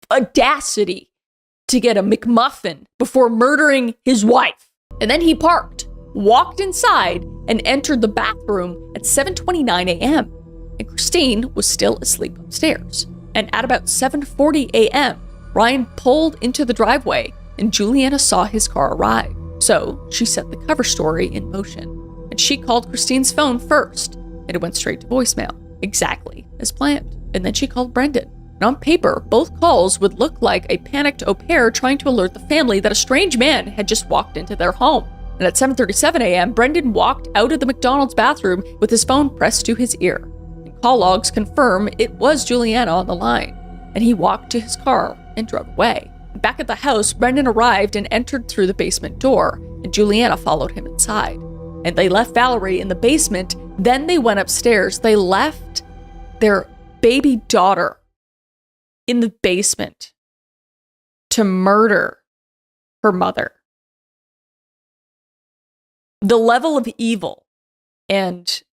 audacity to get a McMuffin before murdering his wife. And then he parked, walked inside, and entered the bathroom at 7:29 a.m. And Christine was still asleep upstairs. And at about 7:40 a.m., Ryan pulled into the driveway and Juliana saw his car arrive. So she set the cover story in motion. And she called Christine's phone first, and it went straight to voicemail, exactly as planned. And then she called Brendan. And on paper, both calls would look like a panicked au pair trying to alert the family that a strange man had just walked into their home. And at 7:37 a.m., Brendan walked out of the McDonald's bathroom with his phone pressed to his ear. And call logs confirm it was Juliana on the line. And he walked to his car and drove away. Back at the house, Brendan arrived and entered through the basement door, and Juliana followed him inside. And they left Valerie in the basement, then they went upstairs. They left their baby daughter in the basement to murder her mother. The level of evil and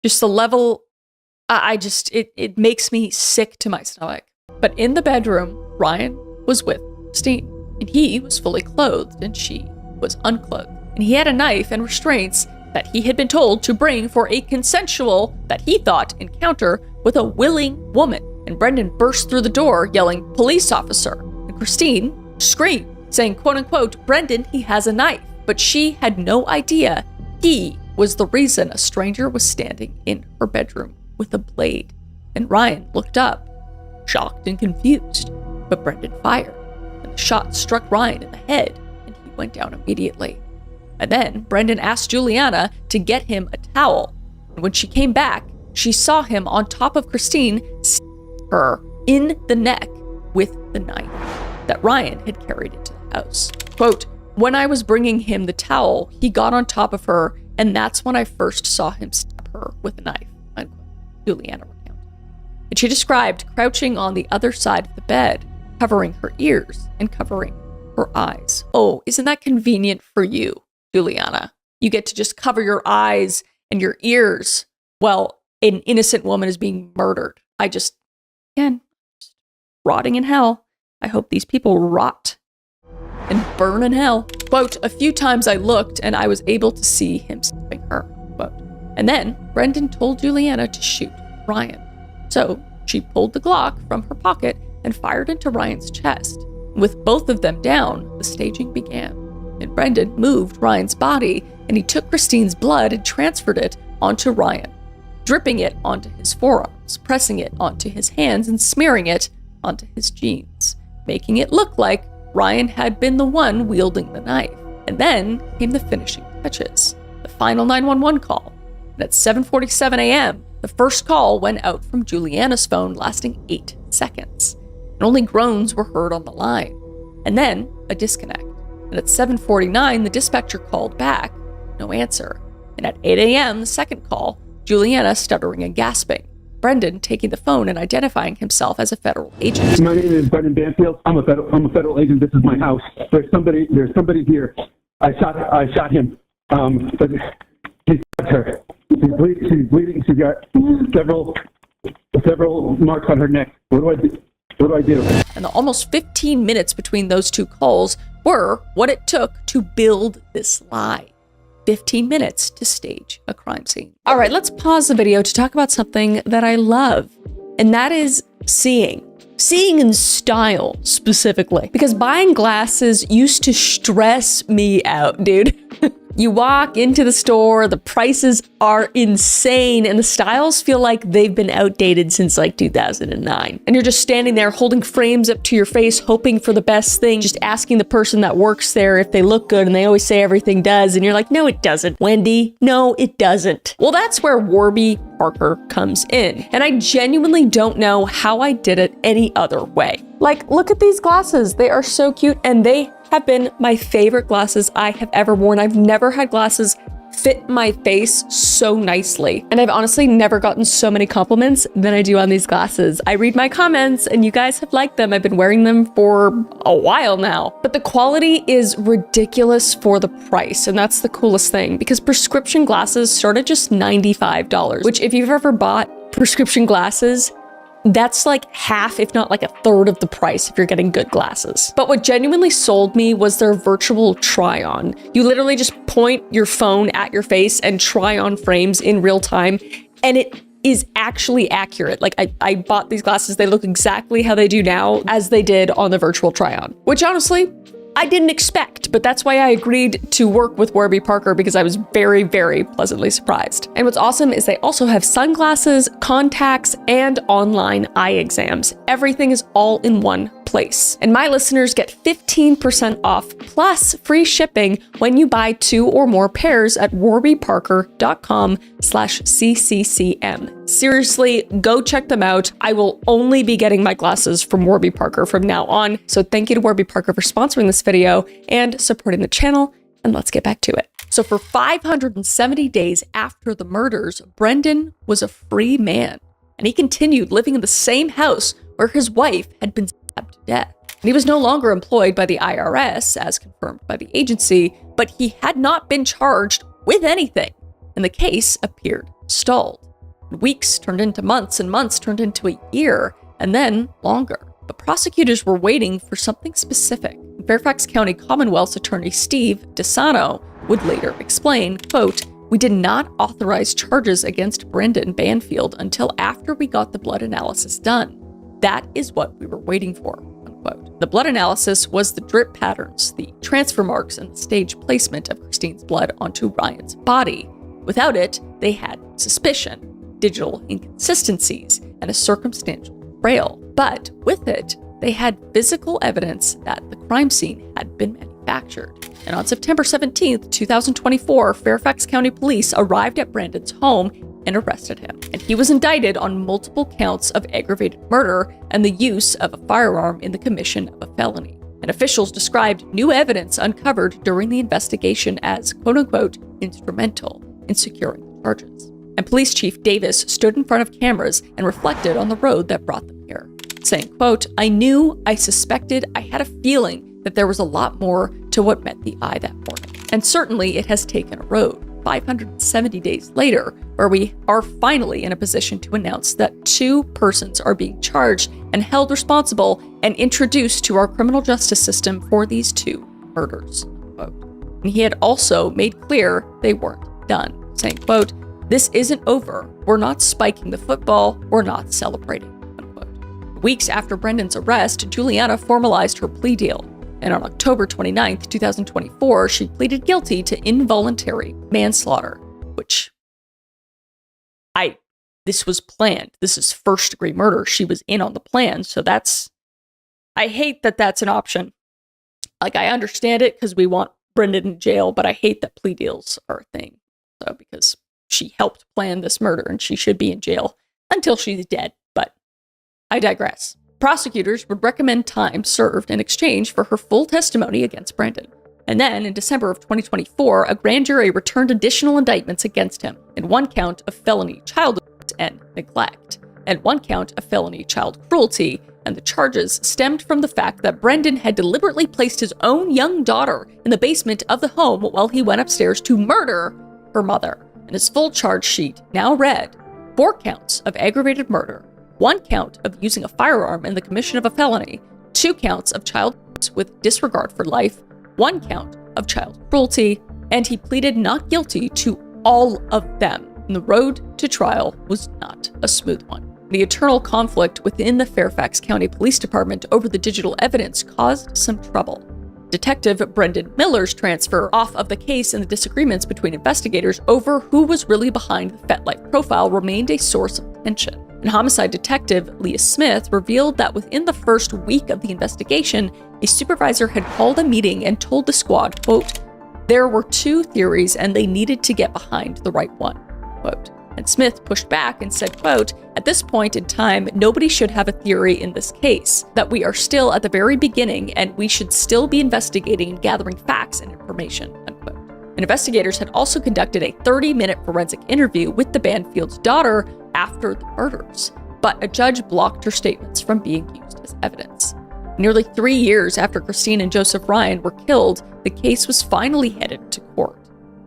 just the level, it makes me sick to my stomach. But in the bedroom, Ryan was with Christine, and he was fully clothed and she was unclothed. And he had a knife and restraints that he had been told to bring for a consensual, that he thought, encounter with a willing woman. And Brendan burst through the door yelling, "Police officer!" And Christine screamed, saying, quote unquote, "Brendan, he has a knife." But she had no idea he was the reason a stranger was standing in her bedroom with a blade. And Ryan looked up, shocked and confused. But Brendan fired, and the shot struck Ryan in the head, and he went down immediately. And then Brendan asked Juliana to get him a towel. And when she came back, she saw him on top of Christine, stabbing her in the neck with the knife that Ryan had carried into the house. Quote, "When I was bringing him the towel, he got on top of her, and that's when I first saw him stab her with a knife," unquote, Juliana recounted. And she described crouching on the other side of the bed, covering her ears and covering her eyes. Oh, isn't that convenient for you, Juliana? You get to just cover your eyes and your ears while an innocent woman is being murdered. Again, rotting in hell. I hope these people rot and burn in hell. Quote, "A few times I looked and I was able to see him stabbing her," quote. And then Brendan told Juliana to shoot Ryan. So she pulled the Glock from her pocket and fired into Ryan's chest. With both of them down, the staging began. And Brendan moved Ryan's body, and he took Christine's blood and transferred it onto Ryan, dripping it onto his forearms, pressing it onto his hands, and smearing it onto his jeans, making it look like Ryan had been the one wielding the knife. And then came the finishing touches, the final 911 call. And at 7:47 a.m., the first call went out from Juliana's phone, lasting 8 seconds. And only groans were heard on the line. And then a disconnect. And at 7:49, the dispatcher called back, no answer. And at 8 a.m., the second call, Juliana stuttering and gasping. Brendan taking the phone and identifying himself as a federal agent. My name is Brendan Banfield. I'm a federal agent. This is my house. There's somebody here. I shot him. But he shot her. She's bleeding. She's got several marks on her neck. What do I do? And the almost 15 minutes between those two calls were what it took to build this lie. 15 minutes to stage a crime scene. All right, let's pause the video to talk about something that I love, and that is seeing. Seeing in style, specifically. Because buying glasses used to stress me out, dude. You walk into the store, the prices are insane, and the styles feel like they've been outdated since like 2009. And you're just standing there holding frames up to your face, hoping for the best thing, just asking the person that works there if they look good, and they always say everything does, and you're like, no, it doesn't. Wendy, no, it doesn't. Well, that's where Warby Parker comes in. And I genuinely don't know how I did it any other way. Like, look at these glasses. They are so cute, and they have been my favorite glasses I have ever worn. I've never had glasses fit my face so nicely. And I've honestly never gotten so many compliments than I do on these glasses. I read my comments and you guys have liked them. I've been wearing them for a while now. But the quality is ridiculous for the price. And that's the coolest thing, because prescription glasses start at just $95, which if you've ever bought prescription glasses, that's like half, if not like a third of the price if you're getting good glasses. But what genuinely sold me was their virtual try-on. You literally just point your phone at your face and try on frames in real time, and it is actually accurate. Like I bought these glasses, they look exactly how they do now as they did on the virtual try-on, which honestly, I didn't expect, but that's why I agreed to work with Warby Parker, because I was very, very pleasantly surprised. And what's awesome is they also have sunglasses, contacts, and online eye exams. Everything is all in one place. And my listeners get 15% off plus free shipping when you buy 2 or more pairs at warbyparker.com/CCCM. Seriously, go check them out. I will only be getting my glasses from Warby Parker from now on. So thank you to Warby Parker for sponsoring this video and supporting the channel. And let's get back to it. So for 570 days after the murders, Brendan was a free man. And he continued living in the same house where his wife had been stabbed to death. And he was no longer employed by the IRS, as confirmed by the agency, but he had not been charged with anything. And the case appeared stalled. Weeks turned into months, and months turned into a year, and then longer. But prosecutors were waiting for something specific. Fairfax County Commonwealth's attorney Steve DeSano would later explain, quote, "We did not authorize charges against Brendan Banfield until after we got the blood analysis done. That is what we were waiting for," unquote. The blood analysis was the drip patterns, the transfer marks, and the stage placement of Christine's blood onto Ryan's body. Without it, they had suspicion, digital inconsistencies, and a circumstantial trail. But with it, they had physical evidence that the crime scene had been manufactured. And on September 17th, 2024, Fairfax County Police arrived at Brandon's home and arrested him. And he was indicted on multiple counts of aggravated murder and the use of a firearm in the commission of a felony. And officials described new evidence uncovered during the investigation as, quote-unquote, instrumental in securing the charges. And Police Chief Davis stood in front of cameras and reflected on the road that brought them here, saying, quote, "I knew, I suspected, I had a feeling that there was a lot more to what met the eye that morning. And certainly it has taken a road, 570 days later, where we are finally in a position to announce that 2 persons are being charged and held responsible and introduced to our criminal justice system for these 2 murders," quote. And he had also made clear they weren't done, saying, quote, "This isn't over. We're not spiking the football. We're not celebrating," unquote. Weeks after Brendan's arrest, Juliana formalized her plea deal. And on October 29th, 2024, she pleaded guilty to involuntary manslaughter, which this was planned. This is first-degree murder. She was in on the plan, so I hate that that's an option. Like, I understand it because we want Brendan in jail, but I hate that plea deals are a thing. So, because she helped plan this murder and she should be in jail until she's dead, but I digress. Prosecutors would recommend time served in exchange for her full testimony against Brendan. And then, in December of 2024, a grand jury returned additional indictments against him in 1 count of felony child abuse and neglect, and 1 count of felony child cruelty, and the charges stemmed from the fact that Brendan had deliberately placed his own young daughter in the basement of the home while he went upstairs to murder her mother. And his full charge sheet now read 4 counts of aggravated murder, 1 count of using a firearm in the commission of a felony, 2 counts of child abuse with disregard for life, 1 count of child cruelty, and he pleaded not guilty to all of them. And the road to trial was not a smooth one. The eternal conflict within the Fairfax County Police Department over the digital evidence caused some trouble. Detective Brendan Miller's transfer off of the case and the disagreements between investigators over who was really behind the FetLife profile remained a source of tension. And homicide detective Leah Smith revealed that within the first week of the investigation, a supervisor had called a meeting and told the squad, quote, "There were 2 theories and they needed to get behind the right one," quote. And Smith pushed back and said, quote, "At this point in time, nobody should have a theory in this case, that we are still at the very beginning and we should still be investigating and gathering facts and information," unquote. And investigators had also conducted a 30-minute forensic interview with the Banfield's daughter after the murders, but a judge blocked her statements from being used as evidence. Nearly 3 years after Christine and Joseph Ryan were killed, the case was finally headed to court.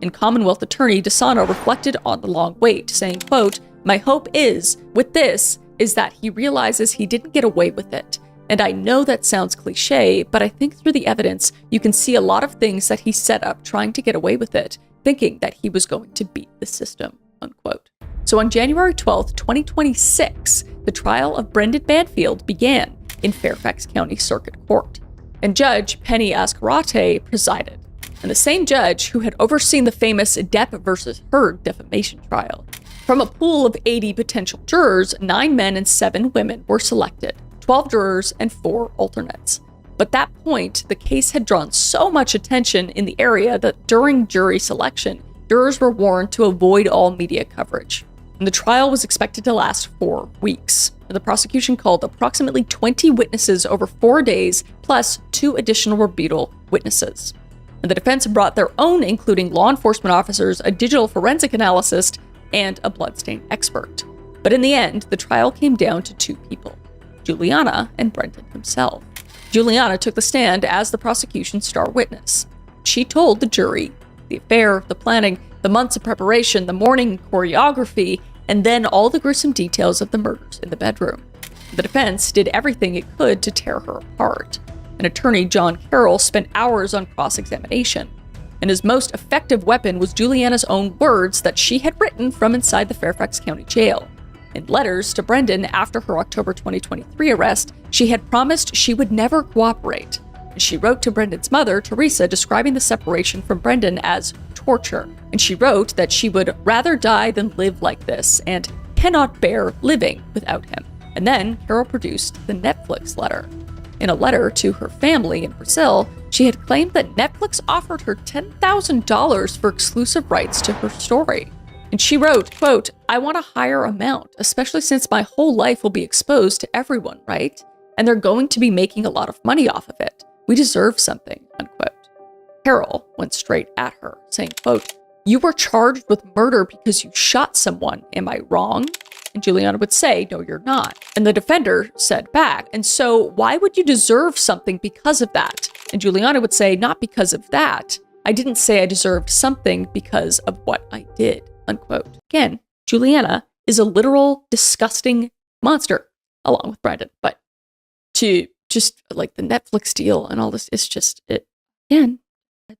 And Commonwealth Attorney DeSano reflected on the long wait, saying, quote, "My hope is, with this, is that he realizes he didn't get away with it. And I know that sounds cliche, but I think through the evidence, you can see a lot of things that he set up trying to get away with it, thinking that he was going to beat the system," unquote. So on January 12th, 2026, the trial of Brendan Banfield began in Fairfax County Circuit Court. And Judge Penny Ascarate presided. And the same judge who had overseen the famous Depp versus Heard defamation trial. From a pool of 80 potential jurors, 9 men and 7 women were selected, 12 jurors and 4 alternates. But at that point, the case had drawn so much attention in the area that during jury selection, jurors were warned to avoid all media coverage. And the trial was expected to last 4 weeks. The prosecution called approximately 20 witnesses over 4 days, plus 2 additional rebuttal witnesses. And the defense brought their own, including law enforcement officers, a digital forensic analyst, and a bloodstain expert. But in the end, the trial came down to 2 people, Juliana and Brendan himself. Juliana took the stand as the prosecution's star witness. She told the jury the affair, the planning, the months of preparation, the morning choreography, and then all the gruesome details of the murders in the bedroom. The defense did everything it could to tear her apart. An attorney, John Carroll, spent hours on cross-examination, and his most effective weapon was Juliana's own words that she had written from inside the Fairfax County Jail. In letters to Brendan after her October 2023 arrest, she had promised she would never cooperate. And she wrote to Brendan's mother, Teresa, describing the separation from Brendan as torture. And she wrote that she would rather die than live like this and cannot bear living without him. And then Carol produced the Netflix letter. In a letter to her family in Brazil, she had claimed that Netflix offered her $10,000 for exclusive rights to her story. And she wrote, quote, "I want a higher amount, especially since my whole life will be exposed to everyone, right? And they're going to be making a lot of money off of it. We deserve something," unquote. Carol went straight at her, saying, quote, "You were charged with murder because you shot someone. Am I wrong?" And Juliana would say, "No, you're not." And the defender said back, "And so why would you deserve something because of that?" And Juliana would say, "Not because of that. I didn't say I deserved something because of what I did," unquote. Again, Juliana is a literal, disgusting monster, along with Brendan. But to just like the Netflix deal and all this, it's just, it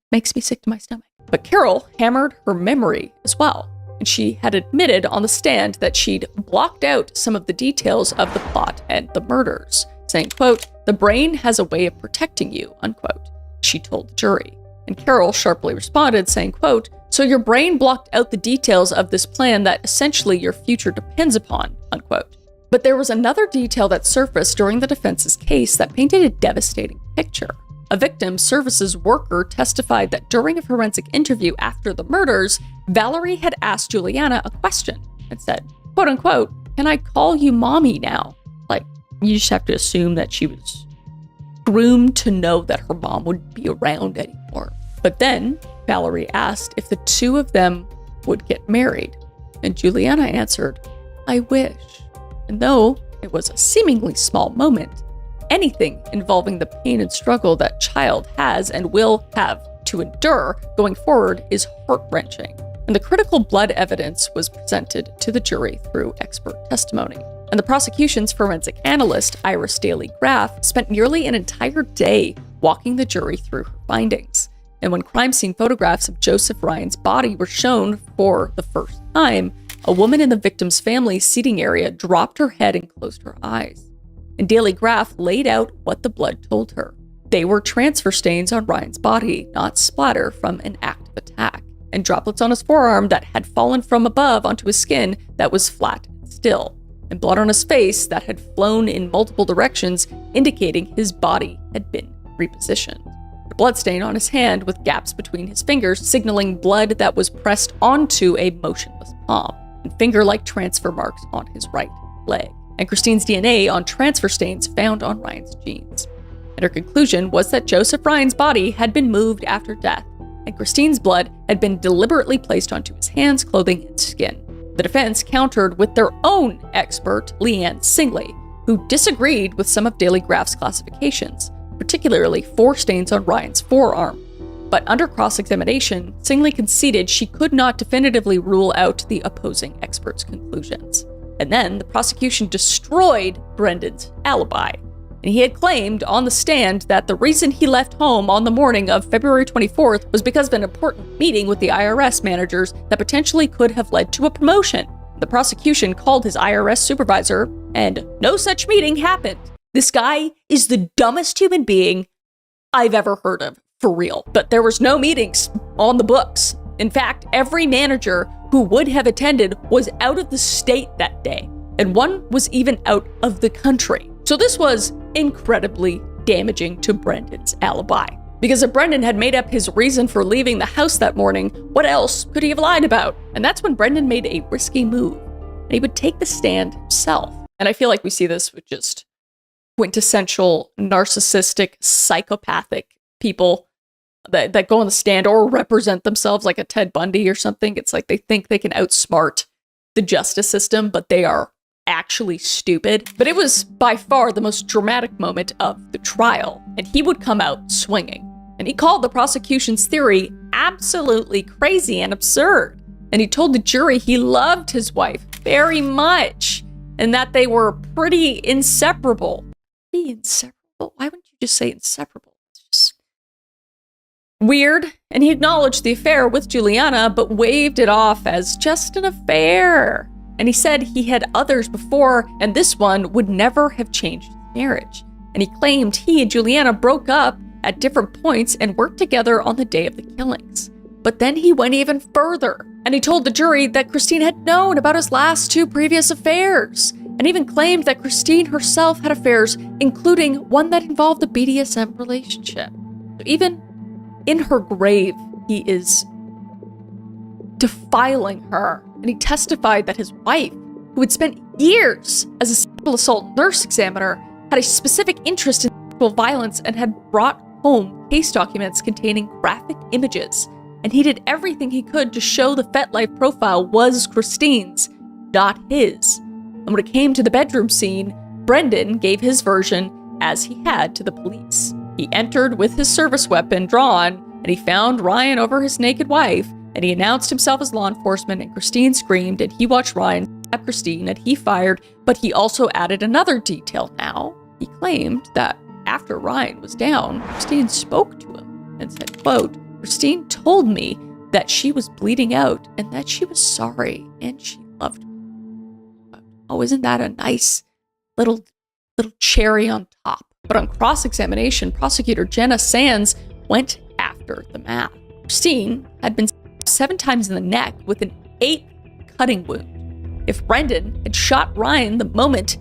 makes me sick to my stomach. But Carol hammered her memory as well. And she had admitted on the stand that she'd blocked out some of the details of the plot and the murders, saying, quote, "The brain has a way of protecting you," unquote, she told the jury. And Carol sharply responded, saying, quote, "So your brain blocked out the details of this plan that essentially your future depends upon," unquote. But there was another detail that surfaced during the defense's case that painted a devastating picture. A victim services worker testified that during a forensic interview after the murders, Valerie had asked Juliana a question and said, quote unquote, "Can I call you mommy now?" Like, you just have to assume that she was groomed to know that her mom wouldn't be around anymore. But then Valerie asked if the two of them would get married. And Juliana answered, "I wish." And though it was a seemingly small moment, anything involving the pain and struggle that child has and will have to endure going forward is heart-wrenching. And the critical blood evidence was presented to the jury through expert testimony. And the prosecution's forensic analyst, Iris Daly Graff, spent nearly an entire day walking the jury through her findings. And when crime scene photographs of Joseph Ryan's body were shown for the first time, a woman in the victim's family's seating area dropped her head and closed her eyes. And Daly Graff laid out what the blood told her. They were transfer stains on Ryan's body, not splatter from an active attack, and droplets on his forearm that had fallen from above onto his skin that was flat and still, and blood on his face that had flown in multiple directions, indicating his body had been repositioned. A bloodstain on his hand with gaps between his fingers, signaling blood that was pressed onto a motionless palm, and finger-like transfer marks on his right leg, and Christine's DNA on transfer stains found on Ryan's jeans. And her conclusion was that Joseph Ryan's body had been moved after death, and Christine's blood had been deliberately placed onto his hands, clothing, and skin. The defense countered with their own expert, Leanne Singley, who disagreed with some of Daly Graff's classifications, particularly 4 stains on Ryan's forearm. But under cross-examination, Singley conceded she could not definitively rule out the opposing experts' conclusions. And then the prosecution destroyed Brendan's alibi. And he had claimed on the stand that the reason he left home on the morning of February 24th was because of an important meeting with the IRS managers that potentially could have led to a promotion. The prosecution called his IRS supervisor, and no such meeting happened. This guy is the dumbest human being I've ever heard of, for real. But there was no meetings on the books. In fact, every manager who would have attended was out of the state that day, and one was even out of the country. So this was incredibly damaging to Brendan's alibi. Because if Brendan had made up his reason for leaving the house that morning, what else could he have lied about? And that's when Brendan made a risky move. And he would take the stand himself. And I feel like we see this with just quintessential narcissistic, psychopathic people that go on the stand or represent themselves like a Ted Bundy or something. It's like they think they can outsmart the justice system, but they are actually stupid. But it was by far the most dramatic moment of the trial, and he would come out swinging. And he called the prosecution's theory absolutely crazy and absurd. And he told the jury he loved his wife very much, and that they were pretty inseparable. Pretty inseparable? Why wouldn't you just say inseparable? It's just weird. And he acknowledged the affair with Juliana, but waved it off as just an affair. And he said he had others before, and this one would never have changed his marriage. And he claimed he and Juliana broke up at different points and worked together on the day of the killings. But then he went even further, and he told the jury that Christine had known about his last 2 previous affairs, and even claimed that Christine herself had affairs, including one that involved a BDSM relationship. So even in her grave, he is defiling her, and he testified that his wife, who had spent years as a sexual assault nurse examiner, had a specific interest in sexual violence and had brought home case documents containing graphic images, and he did everything he could to show the FetLife profile was Christine's, not his. And when it came to the bedroom scene, Brendan gave his version as he had to the police. He entered with his service weapon drawn, and he found Ryan over his naked wife, and he announced himself as law enforcement, and Christine screamed, and he watched Ryan stab Christine, and he fired, but he also added another detail now. He claimed that after Ryan was down, Christine spoke to him and said, quote, Christine told me that she was bleeding out and that she was sorry and she loved me. Oh, isn't that a nice little cherry on top? But on cross-examination, prosecutor Jenna Sands went after the math. Christine had been 7 times in the neck with an 8th cutting wound. If Brendan had shot Ryan the moment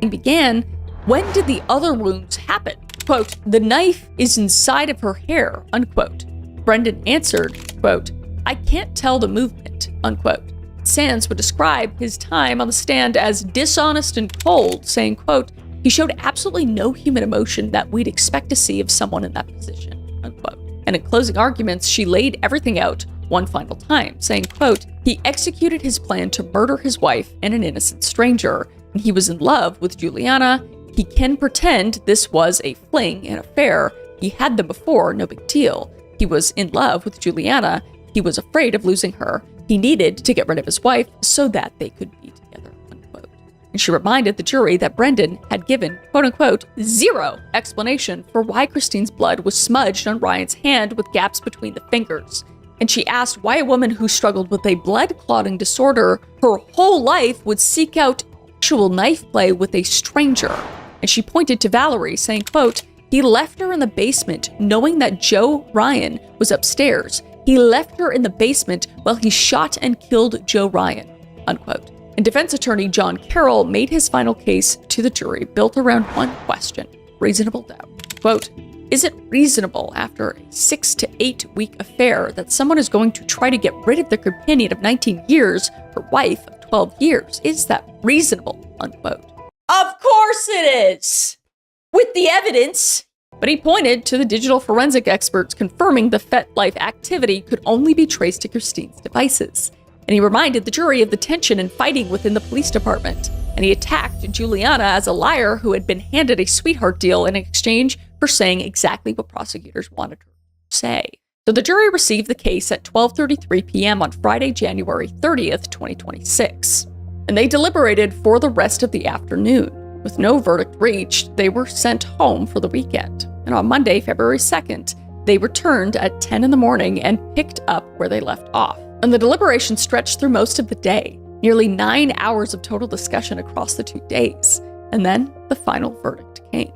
the began, when did the other wounds happen? Quote, the knife is inside of her hair, unquote. Brendan answered, quote, I can't tell the movement, unquote. Sands would describe his time on the stand as dishonest and cold, saying, quote, he showed absolutely no human emotion that we'd expect to see of someone in that position, unquote. And in closing arguments, she laid everything out one final time, saying, quote, he executed his plan to murder his wife and an innocent stranger, and he was in love with Juliana. He can pretend this was a fling, an affair. He had them before, no big deal. He was in love with Juliana. He was afraid of losing her. He needed to get rid of his wife so that they could be together, unquote. And she reminded the jury that Brendan had given, quote unquote, 0 explanation for why Christine's blood was smudged on Ryan's hand with gaps between the fingers. And she asked why a woman who struggled with a blood clotting disorder her whole life would seek out actual knife play with a stranger. And she pointed to Valerie, saying, quote, he left her in the basement knowing that Joe Ryan was upstairs. He left her in the basement while he shot and killed Joe Ryan, unquote. And defense attorney John Carroll made his final case to the jury built around one question, reasonable doubt. Quote, is it reasonable after a 6 to 8 week affair that someone is going to try to get rid of their companion of 19 years, her wife of 12 years? Is that reasonable, unquote. Of course it is! With the evidence. But he pointed to the digital forensic experts confirming the FetLife activity could only be traced to Christine's devices. And he reminded the jury of the tension and fighting within the police department. And he attacked Juliana as a liar who had been handed a sweetheart deal in exchange for saying exactly what prosecutors wanted her to say. So the jury received the case at 12:33 p.m. on Friday, January 30th, 2026. And they deliberated for the rest of the afternoon. With no verdict reached, they were sent home for the weekend. And on Monday, February 2nd, they returned at 10 in the morning and picked up where they left off. And the deliberation stretched through most of the day, nearly 9 hours of total discussion across the 2 days. And then the final verdict came.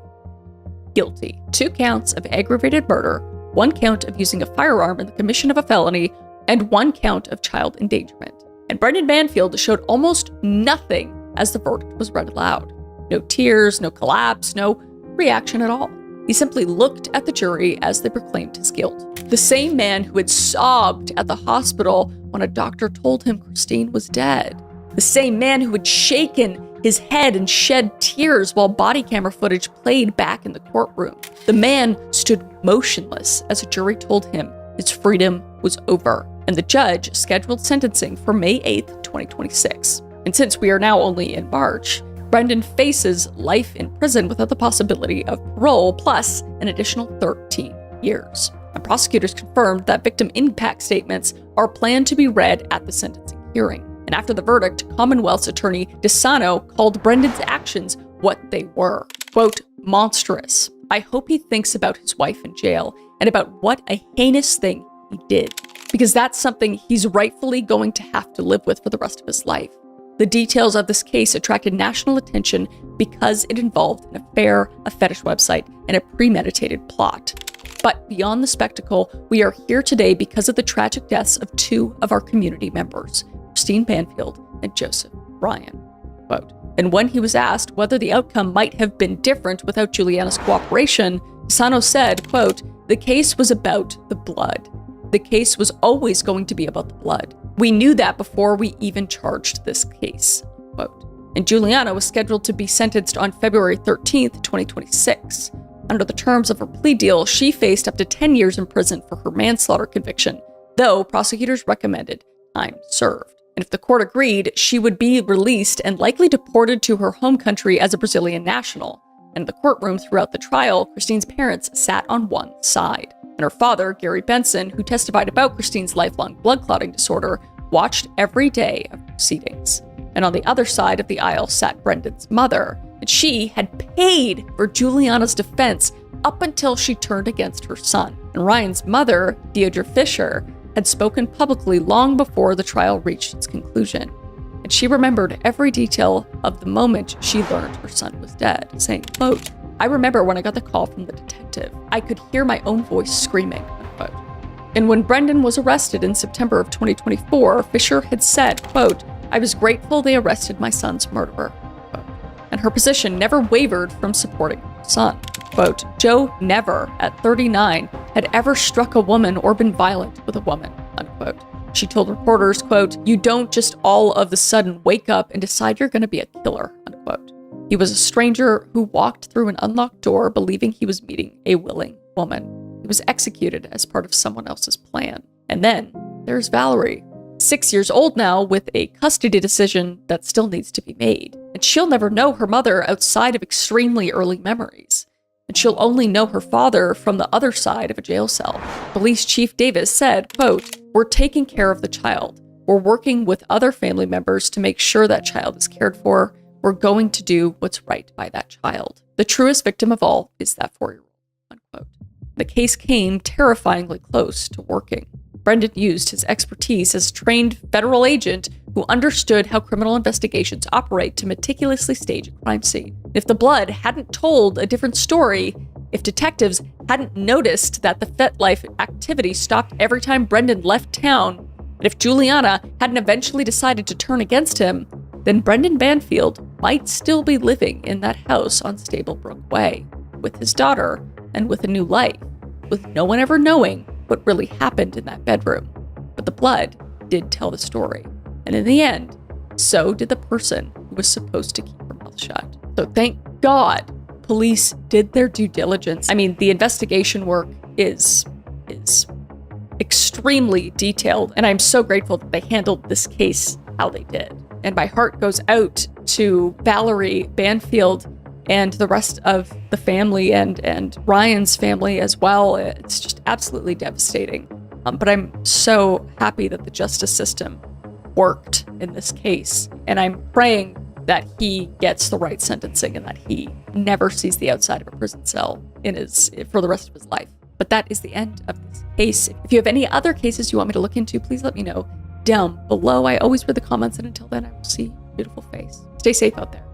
Guilty. 2 counts of aggravated murder, 1 count of using a firearm in the commission of a felony, and 1 count of child endangerment. And Brendan Banfield showed almost nothing as the verdict was read aloud. No tears, no collapse, no reaction at all. He simply looked at the jury as they proclaimed his guilt. The same man who had sobbed at the hospital when a doctor told him Christine was dead. The same man who had shaken his head and shed tears while body camera footage played back in the courtroom. The man stood motionless as a jury told him his freedom was over. And the judge scheduled sentencing for May 8th, 2026. And since we are now only in March, Brendan faces life in prison without the possibility of parole, plus an additional 13 years. And prosecutors confirmed that victim impact statements are planned to be read at the sentencing hearing. And And after the verdict, Commonwealth's attorney DeSano called Brendan's actions what they were. Quote, monstrous. I hope he thinks about his wife in jail and about what a heinous thing he did, because that's something he's rightfully going to have to live with for the rest of his life. The details of this case attracted national attention because it involved an affair, a fetish website, and a premeditated plot. But beyond the spectacle, we are here today because of the tragic deaths of two of our community members, Christine Banfield and Joseph Ryan. Quote, and when he was asked whether the outcome might have been different without Juliana's cooperation, Sano said, quote, the case was about the blood. The case was always going to be about the blood. We knew that before we even charged this case, quote. And Juliana was scheduled to be sentenced on February 13th, 2026. Under the terms of her plea deal, she faced up to 10 years in prison for her manslaughter conviction, though prosecutors recommended time served. And if the court agreed, she would be released and likely deported to her home country as a Brazilian national. And in the courtroom throughout the trial, Christine's parents sat on one side. And her father, Gary Benson, who testified about Christine's lifelong blood clotting disorder, watched every day of proceedings. And on the other side of the aisle sat Brendan's mother, and she had paid for Juliana's defense up until she turned against her son. And Ryan's mother, Deirdre Fisher, had spoken publicly long before the trial reached its conclusion. And she remembered every detail of the moment she learned her son was dead, saying, quote, I remember when I got the call from the detective. I could hear my own voice screaming, unquote. And when Brendan was arrested in September of 2024, Fisher had said, quote, I was grateful they arrested my son's murderer, quote. And her position never wavered from supporting her son. Quote, Joe never, at 39, had ever struck a woman or been violent with a woman, unquote. She told reporters, quote, you don't just all of a sudden wake up and decide you're going to be a killer, unquote. He was a stranger who walked through an unlocked door believing he was meeting a willing woman. He was executed as part of someone else's plan. And then there's Valerie, 6 years old now with a custody decision that still needs to be made. And she'll never know her mother outside of extremely early memories. And she'll only know her father from the other side of a jail cell. Police Chief Davis said, quote, we're taking care of the child. We're working with other family members to make sure that child is cared for. We're going to do what's right by that child. The truest victim of all is that 4-year-old, unquote. The case came terrifyingly close to working. Brendan used his expertise as a trained federal agent who understood how criminal investigations operate to meticulously stage a crime scene. If the blood hadn't told a different story, if detectives hadn't noticed that the FetLife activity stopped every time Brendan left town, and if Juliana hadn't eventually decided to turn against him, then Brendan Banfield might still be living in that house on Stablebrook Way, with his daughter and with a new life, with no one ever knowing what really happened in that bedroom. But the blood did tell the story. And in the end, so did the person who was supposed to keep her mouth shut. So thank God police did their due diligence. I mean, the investigation work is extremely detailed, and I'm so grateful that they handled this case how they did. And my heart goes out to Valerie Banfield and the rest of the family and Ryan's family as well. It's just absolutely devastating. But I'm so happy that the justice system worked in this case. And I'm praying that he gets the right sentencing and that he never sees the outside of a prison cell for the rest of his life. But that is the end of this case. If you have any other cases you want me to look into, please let me know down below. I always read the comments, and until then, I will see your beautiful face. Stay safe out there.